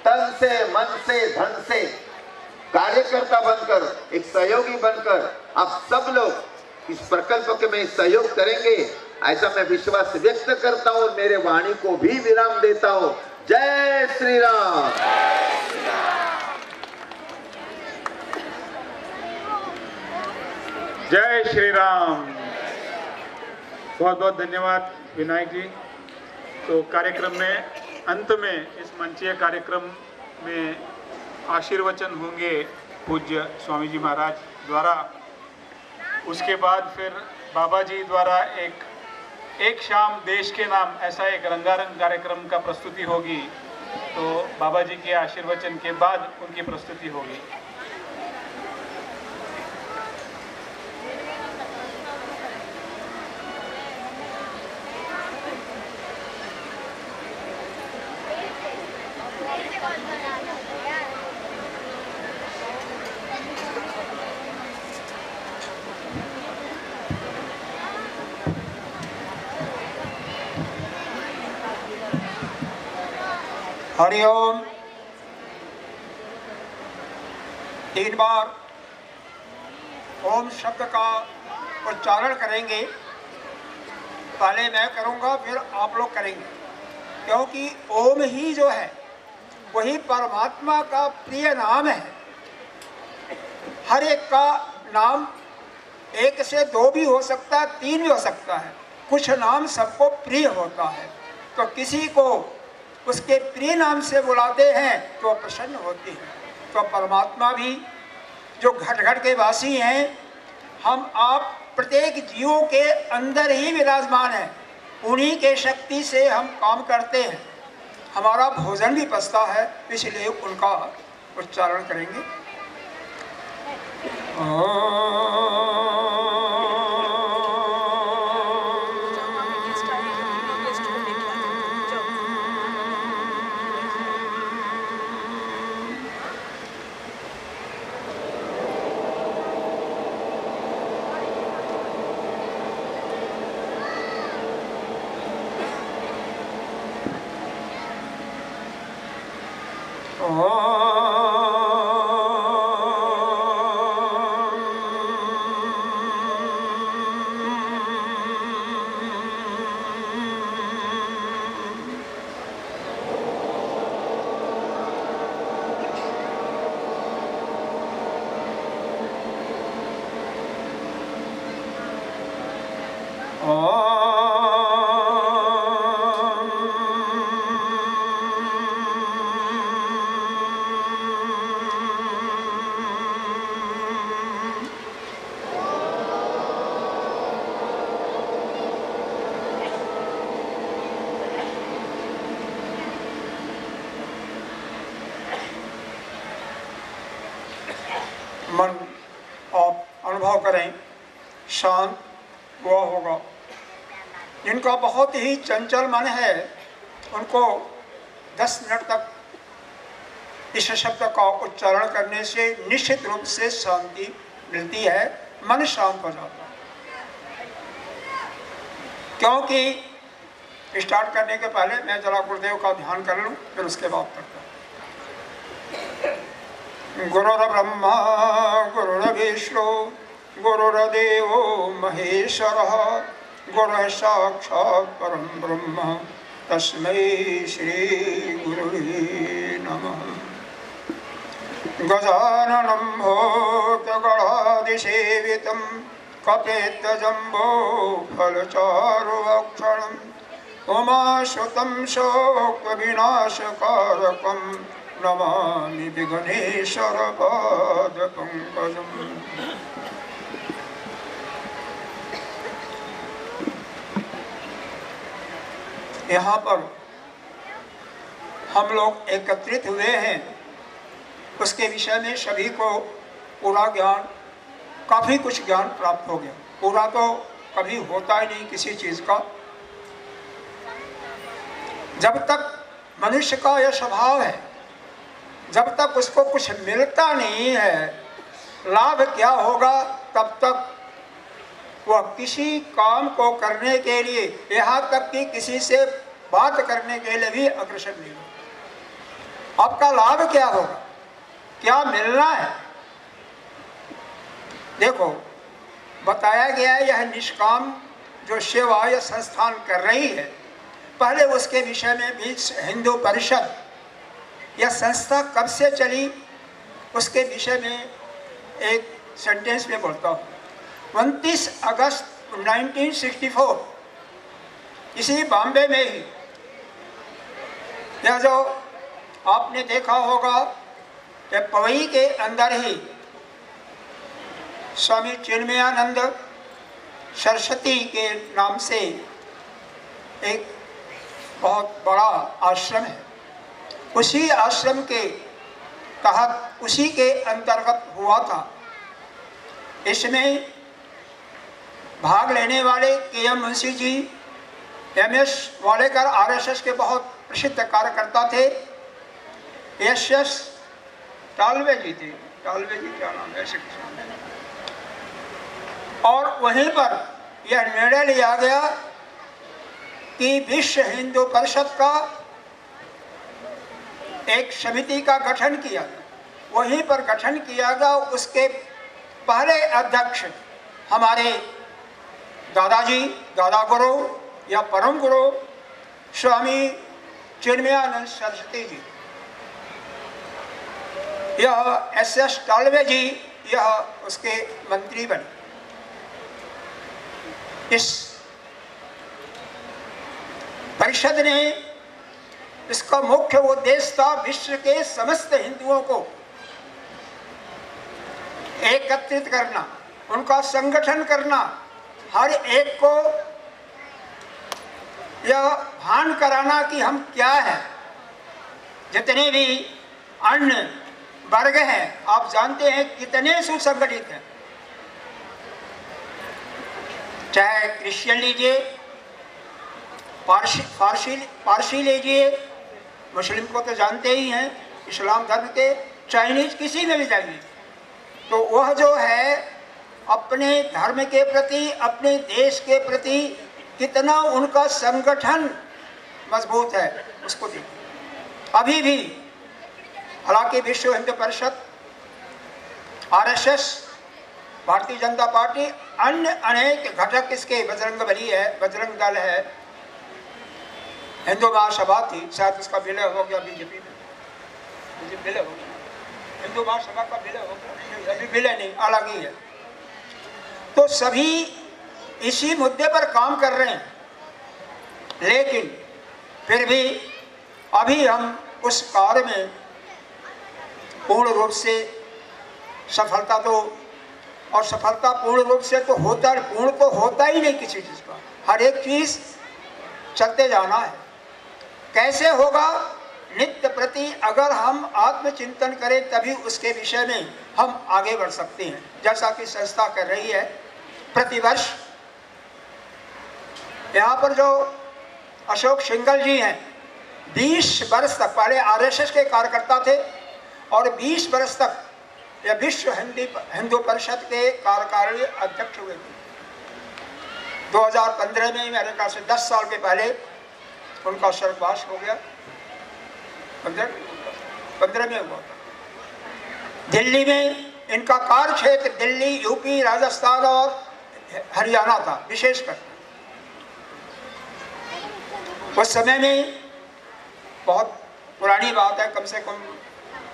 S1: तन से, मन से, धन से कार्यकर्ता बनकर, एक सहयोगी बनकर आप सब लोग इस प्रकल्प के में सहयोग करेंगे, ऐसा मैं विश्वास व्यक्त करता हूं और मेरे वाणी को भी विराम देता हूं। जय श्री राम।
S2: जय श्री राम। बहुत बहुत धन्यवाद विनायक जी। तो कार्यक्रम में अंत में इस मंचीय कार्यक्रम में आशीर्वचन होंगे पूज्य स्वामी जी महाराज द्वारा। उसके बाद फिर बाबा जी द्वारा एक शाम देश के नाम, ऐसा एक रंगारंग कार्यक्रम का प्रस्तुति होगी। तो बाबा जी के आशीर्वचन के बाद उनकी प्रस्तुति होगी।
S3: हरिओम। 3 बार ओम शब्द का उच्चारण करेंगे। पहले मैं करूंगा, फिर आप लोग करेंगे, क्योंकि ओम ही जो है वही परमात्मा का प्रिय नाम है। हर एक का नाम 1 से 2 भी हो सकता है, 3 भी हो सकता है। कुछ नाम सबको प्रिय होता है, तो किसी को उसके प्रिय नाम से बुलाते हैं तो प्रसन्न होते हैं। तो परमात्मा भी जो घट घट के वासी हैं, हम आप प्रत्येक जीवों के अंदर ही विराजमान हैं। उन्हीं के शक्ति से हम काम करते हैं। हमारा भोजन भी पचता है, इसलिए उनका उच्चारण करेंगे। मन आप अनुभव करें शांत हुआ होगा। जिनका बहुत ही चंचल मन है उनको 10 मिनट तक इस शब्द का उच्चारण करने से निश्चित रूप से शांति मिलती है, मन शांत हो जाता है। क्योंकि स्टार्ट करने के पहले मैं जरा गुरुदेव का ध्यान कर लूँ, फिर उसके बाद करता हूँ। गुरुर्ब्रह्मा गुरुर्विष्णु गुरुर्देवो महेश्वरः गुरुः साक्षात् परं ब्रह्म तस्मै श्री गुरुवे नमः। गजाननं भूतगणादिसेवितं कपित्थजम्बो फलचारुभक्षणम् उमासुतं शोकविनाशकारकं नमामि विघ्नेश्वर पादपङ्कजम्। यहाँ पर हम लोग एकत्रित हुए हैं, उसके विषय में सभी को पूरा ज्ञान, काफ़ी कुछ ज्ञान प्राप्त हो गया। पूरा तो कभी होता ही नहीं किसी चीज़ का। जब तक मनुष्य का यह स्वभाव है, जब तक उसको कुछ मिलता नहीं है, लाभ क्या होगा, तब तक वह किसी काम को करने के लिए, यहाँ तक कि किसी से बात करने के लिए भी अग्रसर नहीं होगा। आपका लाभ क्या होगा, क्या मिलना है? देखो बताया गया है, यह निष्काम जो सेवा यह संस्थान कर रही है, पहले उसके विषय में भी हिंदू परिषद यह संस्था कब से चली उसके विषय में एक सेंटेंस में बोलता हूँ। 29 अगस्त 1964 इसी बॉम्बे में ही, यह जो आपने देखा होगा कि पवई के अंदर ही स्वामी चिन्मयानंद सरस्वती के नाम से एक बहुत बड़ा आश्रम है। उसी आश्रम के तहत, उसी के अंतर्गत हुआ था। इसमें भाग लेने वाले KM. Munshi ji, M.S. Walekar RSS के बहुत प्रसिद्ध कार्यकर्ता थे। S.S. टालवे जी थे, टालवे जी क्या नाम है, ऐसे कुछ नाम है। और वहीं पर यह निर्णय लिया गया कि विश्व हिंदू परिषद का एक समिति का गठन किया गया। वहीं पर गठन किया गया। उसके पहले अध्यक्ष हमारे दादाजी, दादा गुरु या परम गुरु स्वामी चिन्मयानंद सरस्वती जी, यह S.S. टालवे जी यह उसके मंत्री बने। इस परिषद ने, इसका मुख्य उद्देश्य था विश्व के समस्त हिंदुओं को एकत्रित करना, उनका संगठन करना, हर एक को यह भान कराना कि हम क्या हैं, जितने भी अन्य वर्ग हैं आप जानते हैं कितने सुसंगठित हैं। चाहे क्रिश्चियन लीजिए, पारसी लीजिए, मुस्लिम को तो जानते ही हैं, इस्लाम धर्म के, चाइनीज किसी में भी जाइए, तो वह जो है अपने धर्म के प्रति, अपने देश के प्रति कितना उनका संगठन मजबूत है उसको देखिए। अभी भी हालांकि विश्व हिंदू परिषद, आरएसएस, भारतीय जनता पार्टी, अन्य अनेक घटक इसके, बजरंगबली है, बजरंग दल है, हिंदू महासभा थी, शायद उसका विलय हो गया बीजेपी में, मुझे विलय हो गया, हिंदू महासभा का विलय हो गया, अभी विलय नहीं, अलग ही है। तो सभी इसी मुद्दे पर काम कर रहे हैं, लेकिन फिर भी अभी हम उस कार्य में पूर्ण रूप से सफलता तो, और सफलता पूर्ण रूप से तो होता, पूर्ण तो होता ही नहीं किसी चीज़ का, हर एक चीज़ चलते जाना है। कैसे होगा? नित्य प्रति अगर हम आत्मचिंतन करें तभी उसके विषय में हम आगे बढ़ सकते हैं। जैसा कि संस्था कर रही है, प्रतिवर्ष यहाँ पर जो अशोक सिंघल जी हैं, 20 वर्ष तक पहले आरएसएस के कार्यकर्ता थे और 20 वर्ष तक यह विश्व हिंदू परिषद के कार्यकारिणी अध्यक्ष हुए थे। 2015 में मेरे ख्याल से 10 साल के पहले उनका स्वर्गवास हो गया, 15 में हुआ। दिल्ली में इनका कार्य क्षेत्र दिल्ली, यूपी, राजस्थान और हरियाणा था विशेषकर। उस समय में बहुत पुरानी बात है, कम से कम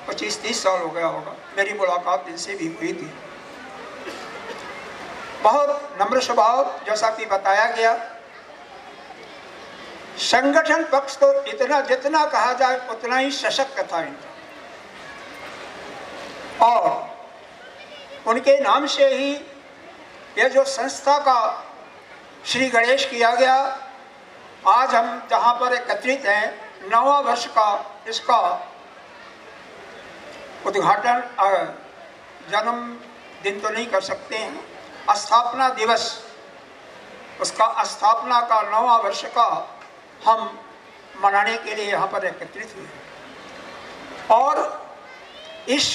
S3: 25-30 साल हो गया होगा, मेरी मुलाकात इनसे भी हुई थी। बहुत नम्र स्वभाव, जैसा कि बताया गया। संगठन पक्ष तो इतना जितना कहा जाए उतना ही सशक्त था इनका, और उनके नाम से ही यह जो संस्था का श्री गणेश किया गया। आज हम जहाँ पर एकत्रित हैं, 9वां वर्ष का इसका उद्घाटन, जन्मदिन तो नहीं कर सकते हैं, स्थापना दिवस, उसका स्थापना का 9वां वर्ष का हम मनाने के लिए यहाँ पर एकत्रित हुए। और इस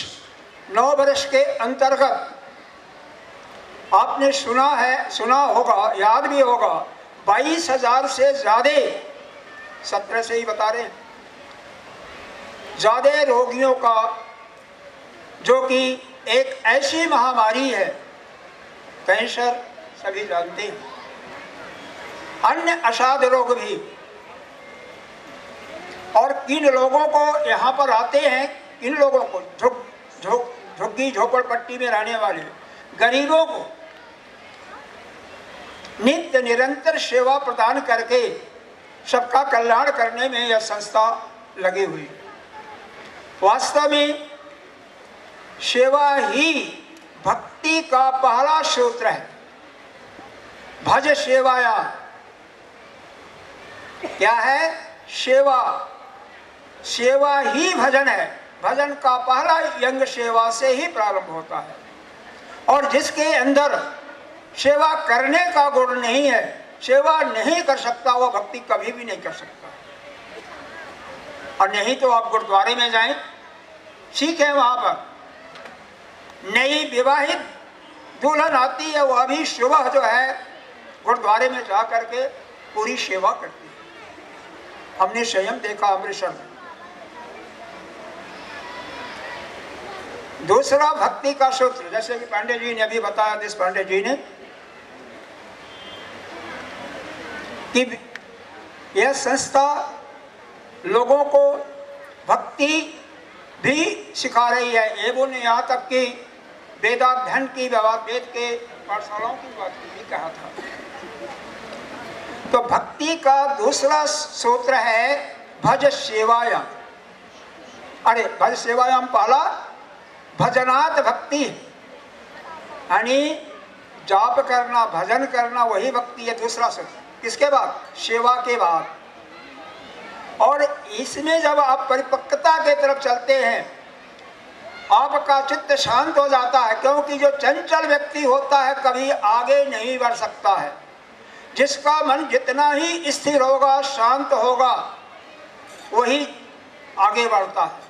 S3: 9 वर्ष के अंतर्गत आपने सुना होगा, याद भी होगा, 22,000 से ज़्यादा, 17 से ही बता रहे हैं, ज़्यादा रोगियों का, जो कि एक ऐसी महामारी है, कैंसर सभी जानते हैं, अन्य असाध्य रोग भी, और किन लोगों को यहाँ पर आते हैं, किन लोगों को, झुग्गी झोपड़पट्टी में रहने वाले गरीबों को नित्य निरंतर सेवा प्रदान करके सबका कल्याण करने में यह संस्था लगी हुई है। वास्तव में सेवा ही भक्ति का पहला सूत्र है। भज सेवाया क्या है? सेवा, सेवा ही भजन है। भजन का पहला यंग सेवा से ही प्रारंभ होता है, और जिसके अंदर सेवा करने का गुण नहीं है, सेवा नहीं कर सकता, वह भक्ति कभी भी नहीं कर सकता। और नहीं तो आप गुरुद्वारे में जाएं, सीखें, वहां पर नई विवाहित दुल्हन आती है, वह भी सुबह जो है गुरुद्वारे में जा करके पूरी सेवा करती है। हमने स्वयं देखा अमृतसर में। दूसरा भक्ति का सूत्र, जैसे कि पांडे जी ने अभी बताया, देश पांडे जी ने, कि यह संस्था लोगों को भक्ति भी सिखा रही है। एवं यहाँ तक कि वेदाध्ययन की, वेद के पाठशालाओं की बात भी कहा था। तो भक्ति का दूसरा सूत्र है भज सेवायाम। अरे भज सेवायाम पहला, भजनात् भक्ति, यानी जाप करना, भजन करना, वही भक्ति है। दूसरा सूत्र किसके बाद? सेवा के बाद। और इसमें जब आप परिपक्वता के तरफ चलते हैं, आपका चित्त शांत हो जाता है, क्योंकि जो चंचल व्यक्ति होता है कभी आगे नहीं बढ़ सकता है। जिसका मन जितना ही स्थिर होगा, शांत होगा, वही आगे बढ़ता है।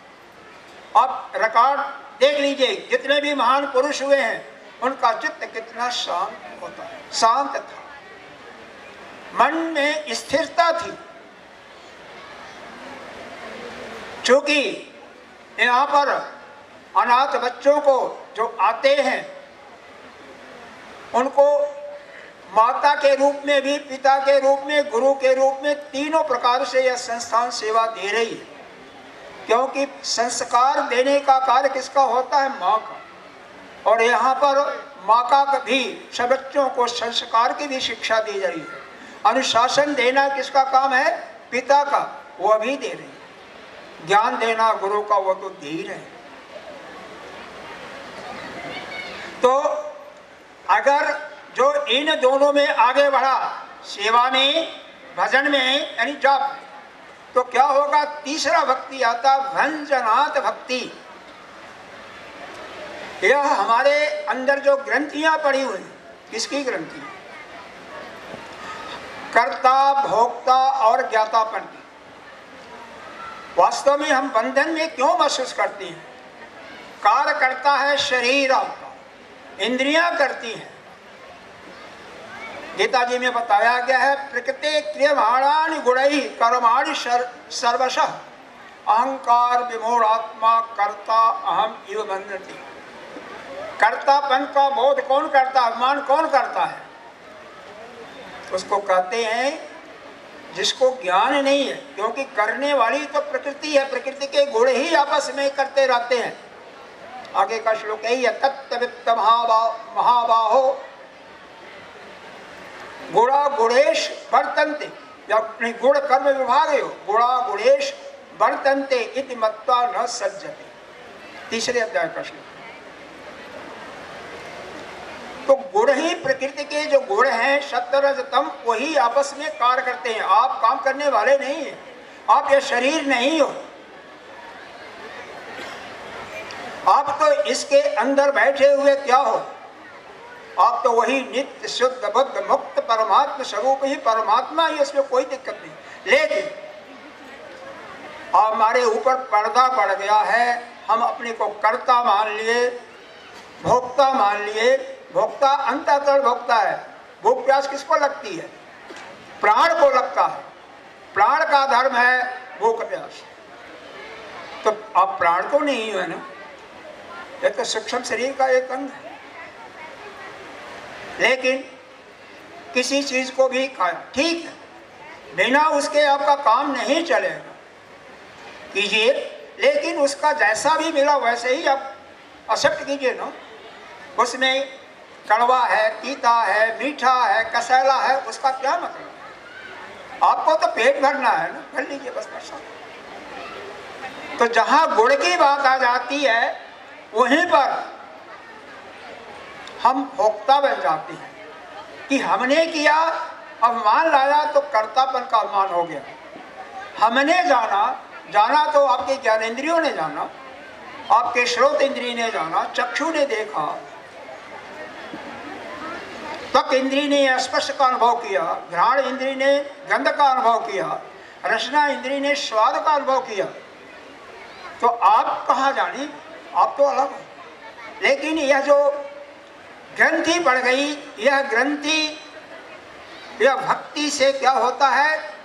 S3: आप रिकॉर्ड देख लीजिए, जितने भी महान पुरुष हुए हैं उनका चित्त कितना शांत होता है, शांत था, मन में स्थिरता थी। क्योंकि यहाँ पर अनाथ बच्चों को जो आते हैं उनको माता के रूप में भी, पिता के रूप में, गुरु के रूप में, तीनों प्रकार से यह संस्थान सेवा दे रही है। क्योंकि संस्कार देने का कार्य किसका होता है? माँ का। और यहाँ पर माँ का भी सब बच्चों को संस्कार की भी शिक्षा दी जा रही है। अनुशासन देना किसका काम है? पिता का, वो भी दे रही है। ज्ञान देना गुरु का, वो तो दे ही रहे। तो अगर जो इन दोनों में आगे बढ़ा, सेवा में, भजन में यानी जप, तो क्या होगा? तीसरा भक्ति आता, भंजनात् भक्ति। यह हमारे अंदर जो ग्रंथियां पड़ी हुई, किसकी ग्रंथि? कर्ता, भोक्ता और ज्ञातापन की। वास्तव में हम बंधन में क्यों महसूस करते हैं? कार्य करता है शरीर आपका, इंद्रियां करती हैं। गीता जी में बताया गया है, प्रकृति क्रियमाणानि गुणैः कर्माणि सर्वशः अहंकार विमूढ़ात्मा कर्ता अहम इव बन्धति। कर्तापन का बोध कौन करता है? अभिमान कौन करता है? उसको कहते हैं जिसको ज्ञान नहीं है। क्योंकि करने वाली तो प्रकृति है, प्रकृति के गुण ही आपस में करते रहते हैं। आगे का श्लोक यही है, तत्त्ववित्त महाबाहो गुणा गुणेश वर्तन्ते, अपने गुण कर्म विभाग हो, गुणा गुणेश वर्तन्ते इति मत्वा न सज्जते। तीसरे अध्याय का श्लोक। तो गुण ही, प्रकृति के जो गुण हैं सत्व रज तम, वही आपस में कार्य करते हैं। आप काम करने वाले नहीं हैं, आप ये शरीर नहीं हो। आप तो इसके अंदर बैठे हुए क्या हो? आप तो वही नित्य शुद्ध बुद्ध मुक्त परमात्मा स्वरूप ही, परमात्मा ही, उसमें कोई दिक्कत नहीं। लेकिन हमारे ऊपर पर्दा पड़ गया है, हम अपने को कर्ता मान लिए, भोक्ता मान लिए। भोक्ता अंतःकरण भोक्ता है। भूख प्यास किसको लगती है? प्राण को लगता है। प्राण का धर्म है भूख प्यास। तो आप प्राण तो नहीं है ना, ये तो सूक्ष्म शरीर का एक अंग है। लेकिन किसी चीज को भी खाया, ठीक है, बिना उसके आपका काम नहीं चलेगा, कीजिए, लेकिन उसका जैसा भी मिला वैसे ही आप एक्सेप्ट कीजिए ना। उसमें कड़वा है, तीता है, मीठा है, कसैला है, उसका क्या मतलब? आपको तो पेट भरना है ना, भर लीजिए बस। तो जहां गुण की बात आ जाती है वहीं पर हम भोक्ता बन जाते हैं कि हमने किया, अभिमान लाया तो कर्तापन का अभिमान हो गया। हमने जाना तो आपके ज्ञानेंद्रियों ने जाना, आपके श्रोत इंद्रिय ने जाना, चक्षु ने देखा, त्वक इंद्रिय ने स्पर्श का अनुभव किया, घ्राण इंद्रिय ने गंध का अनुभव किया, रसना इंद्रिय ने स्वाद का अनुभव किया। तो आप कहाँ जाने, आप तो अलग हो। लेकिन यह जो ग्रंथि बढ़ गई, यह ग्रंथि, यह भक्ति से क्या होता है?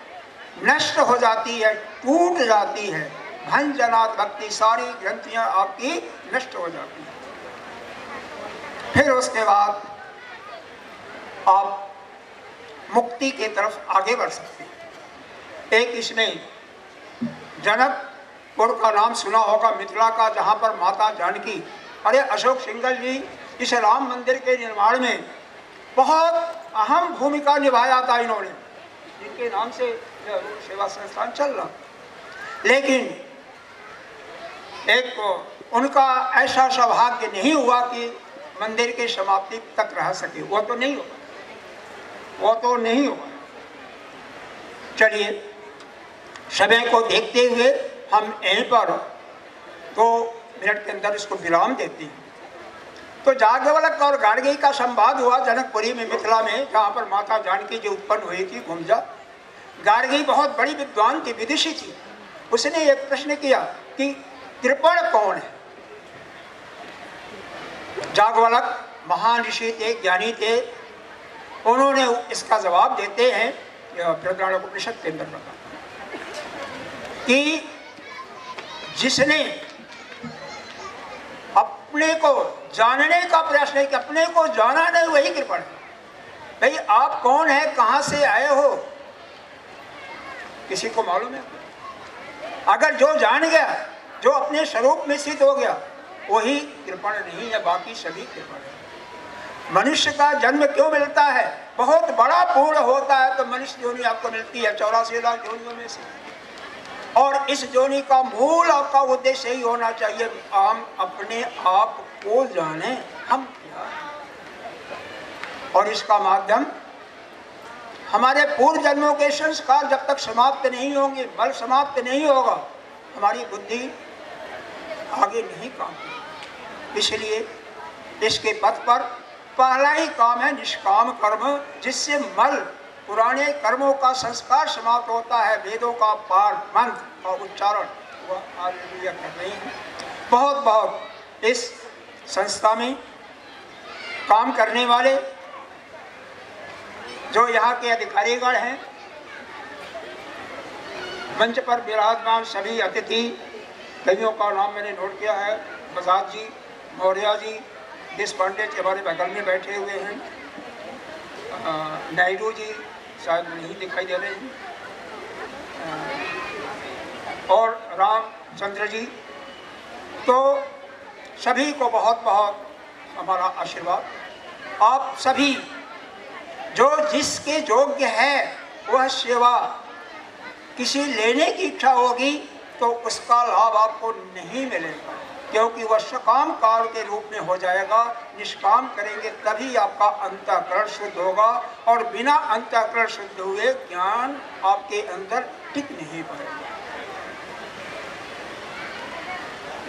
S3: नष्ट हो जाती है, टूट जाती है। भंजनात् भक्ति, सारी ग्रंथियां आपकी नष्ट हो जाती है। फिर उसके बाद आप मुक्ति के तरफ आगे बढ़ सकते हैं। एक इसमें जनकपुर का नाम सुना होगा, मिथिला का, जहाँ पर माता जानकी, अरे अशोक सिंघल जी इस राम मंदिर के निर्माण में बहुत अहम भूमिका निभाया था इन्होंने, जिनके नाम से सेवा संस्थान चल रहा। लेकिन एक उनका ऐसा सौभाग्य नहीं हुआ कि मंदिर की समाप्ति तक रह सके। वो तो नहीं हुआ। चलिए, समय को देखते हुए हम यहीं पर 2 मिनट के अंदर इसको विराम देते हैं। तो याज्ञवल्क्य और गार्गी का संवाद हुआ जनकपुरी में, मिथिला में, जहाँ पर माता जानकी जी उत्पन्न हुई थी गुमजा। गार्गी बहुत बड़ी विद्वान थी, विदुषी थी। उसने एक प्रश्न किया कि कृपण कौन है। याज्ञवल्क्य महान ऋषि थे, ज्ञानी थे, उन्होंने इसका जवाब देते हैं बृहदारण्यकोपनिषद के अंदर कि जिसने अपने को जानने का प्रयास नहीं किया, अपने को जाना नहीं, वही कृपण है। भाई आप कौन है, कहां से आए हो, किसी को मालूम है? अगर जो जान गया, जो अपने स्वरूप में सिद्ध हो गया, वही कृपण नहीं है, बाकी सभी कृपण है। मनुष्य का जन्म क्यों मिलता है? बहुत बड़ा पूर्ण होता है तो मनुष्य योनि आपको मिलती है 84 लाख योनियों में से। और इस योनि का मूल आपका उद्देश्य यही होना चाहिए, हम अपने आप को जाने हम क्या हैं। और इसका माध्यम हमारे पूर्व जन्मों के संस्कार जब तक समाप्त नहीं होंगे, बल समाप्त नहीं होगा, हमारी बुद्धि आगे नहीं काम करेगी। इसलिए इसके पथ पर पहला ही काम है निष्काम कर्म, जिससे मल पुराने कर्मों का संस्कार समाप्त होता है। वेदों का पाठ, मंत्र और उच्चारण वह हालेलुया कर रहे हैं। बहुत बहुत इस संस्था में काम करने वाले जो यहाँ के अधिकारीगण हैं, मंच पर विराजमान सभी अतिथि, कईयों का नाम मैंने नोट किया है। बजाज जी, मौर्य जी, देश पांडे जी हमारे बगल में बैठे हुए हैं, नायडू जी शायद नहीं दिखाई दे रहे हैं, और रामचंद्र जी। तो सभी को बहुत बहुत हमारा आशीर्वाद। आप सभी जो जिसके योग्य है वह सेवा किसी लेने की इच्छा होगी तो उसका लाभ आपको नहीं मिलेगा, क्योंकि वह सकाम कार्य के रूप में हो जाएगा। निष्काम करेंगे तभी आपका अंतःकरण शुद्ध होगा, और बिना अंतःकरण शुद्ध हुए ज्ञान आपके अंदर टिक नहीं पाएगा।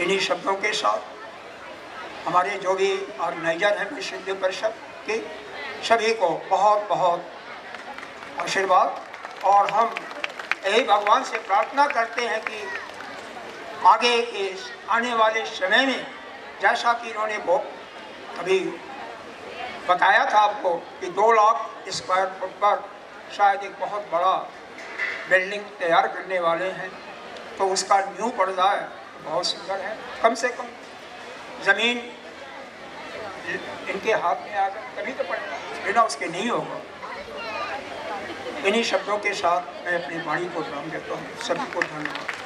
S3: इन्हीं शब्दों के साथ हमारे जो भी ऑर्गेनाइजर हैं विश्व परिषद के, सभी को बहुत बहुत आशीर्वाद। और हम यही भगवान से प्रार्थना करते हैं कि आगे के आने वाले समय में, जैसा कि इन्होंने वो अभी बताया था आपको कि 2 लाख स्क्वायर फुट पर शायद एक बहुत बड़ा बिल्डिंग तैयार करने वाले हैं, तो उसका न्यू पड़ जाए तो बहुत सुंदर है। कम से कम ज़मीन इनके हाथ में आ गए तभी तो पड़ेगा, बिना उसके नहीं होगा। इन्हीं शब्दों के साथ मैं अपनी वाणी को विराम देता हूँ। सभी को धन्यवाद।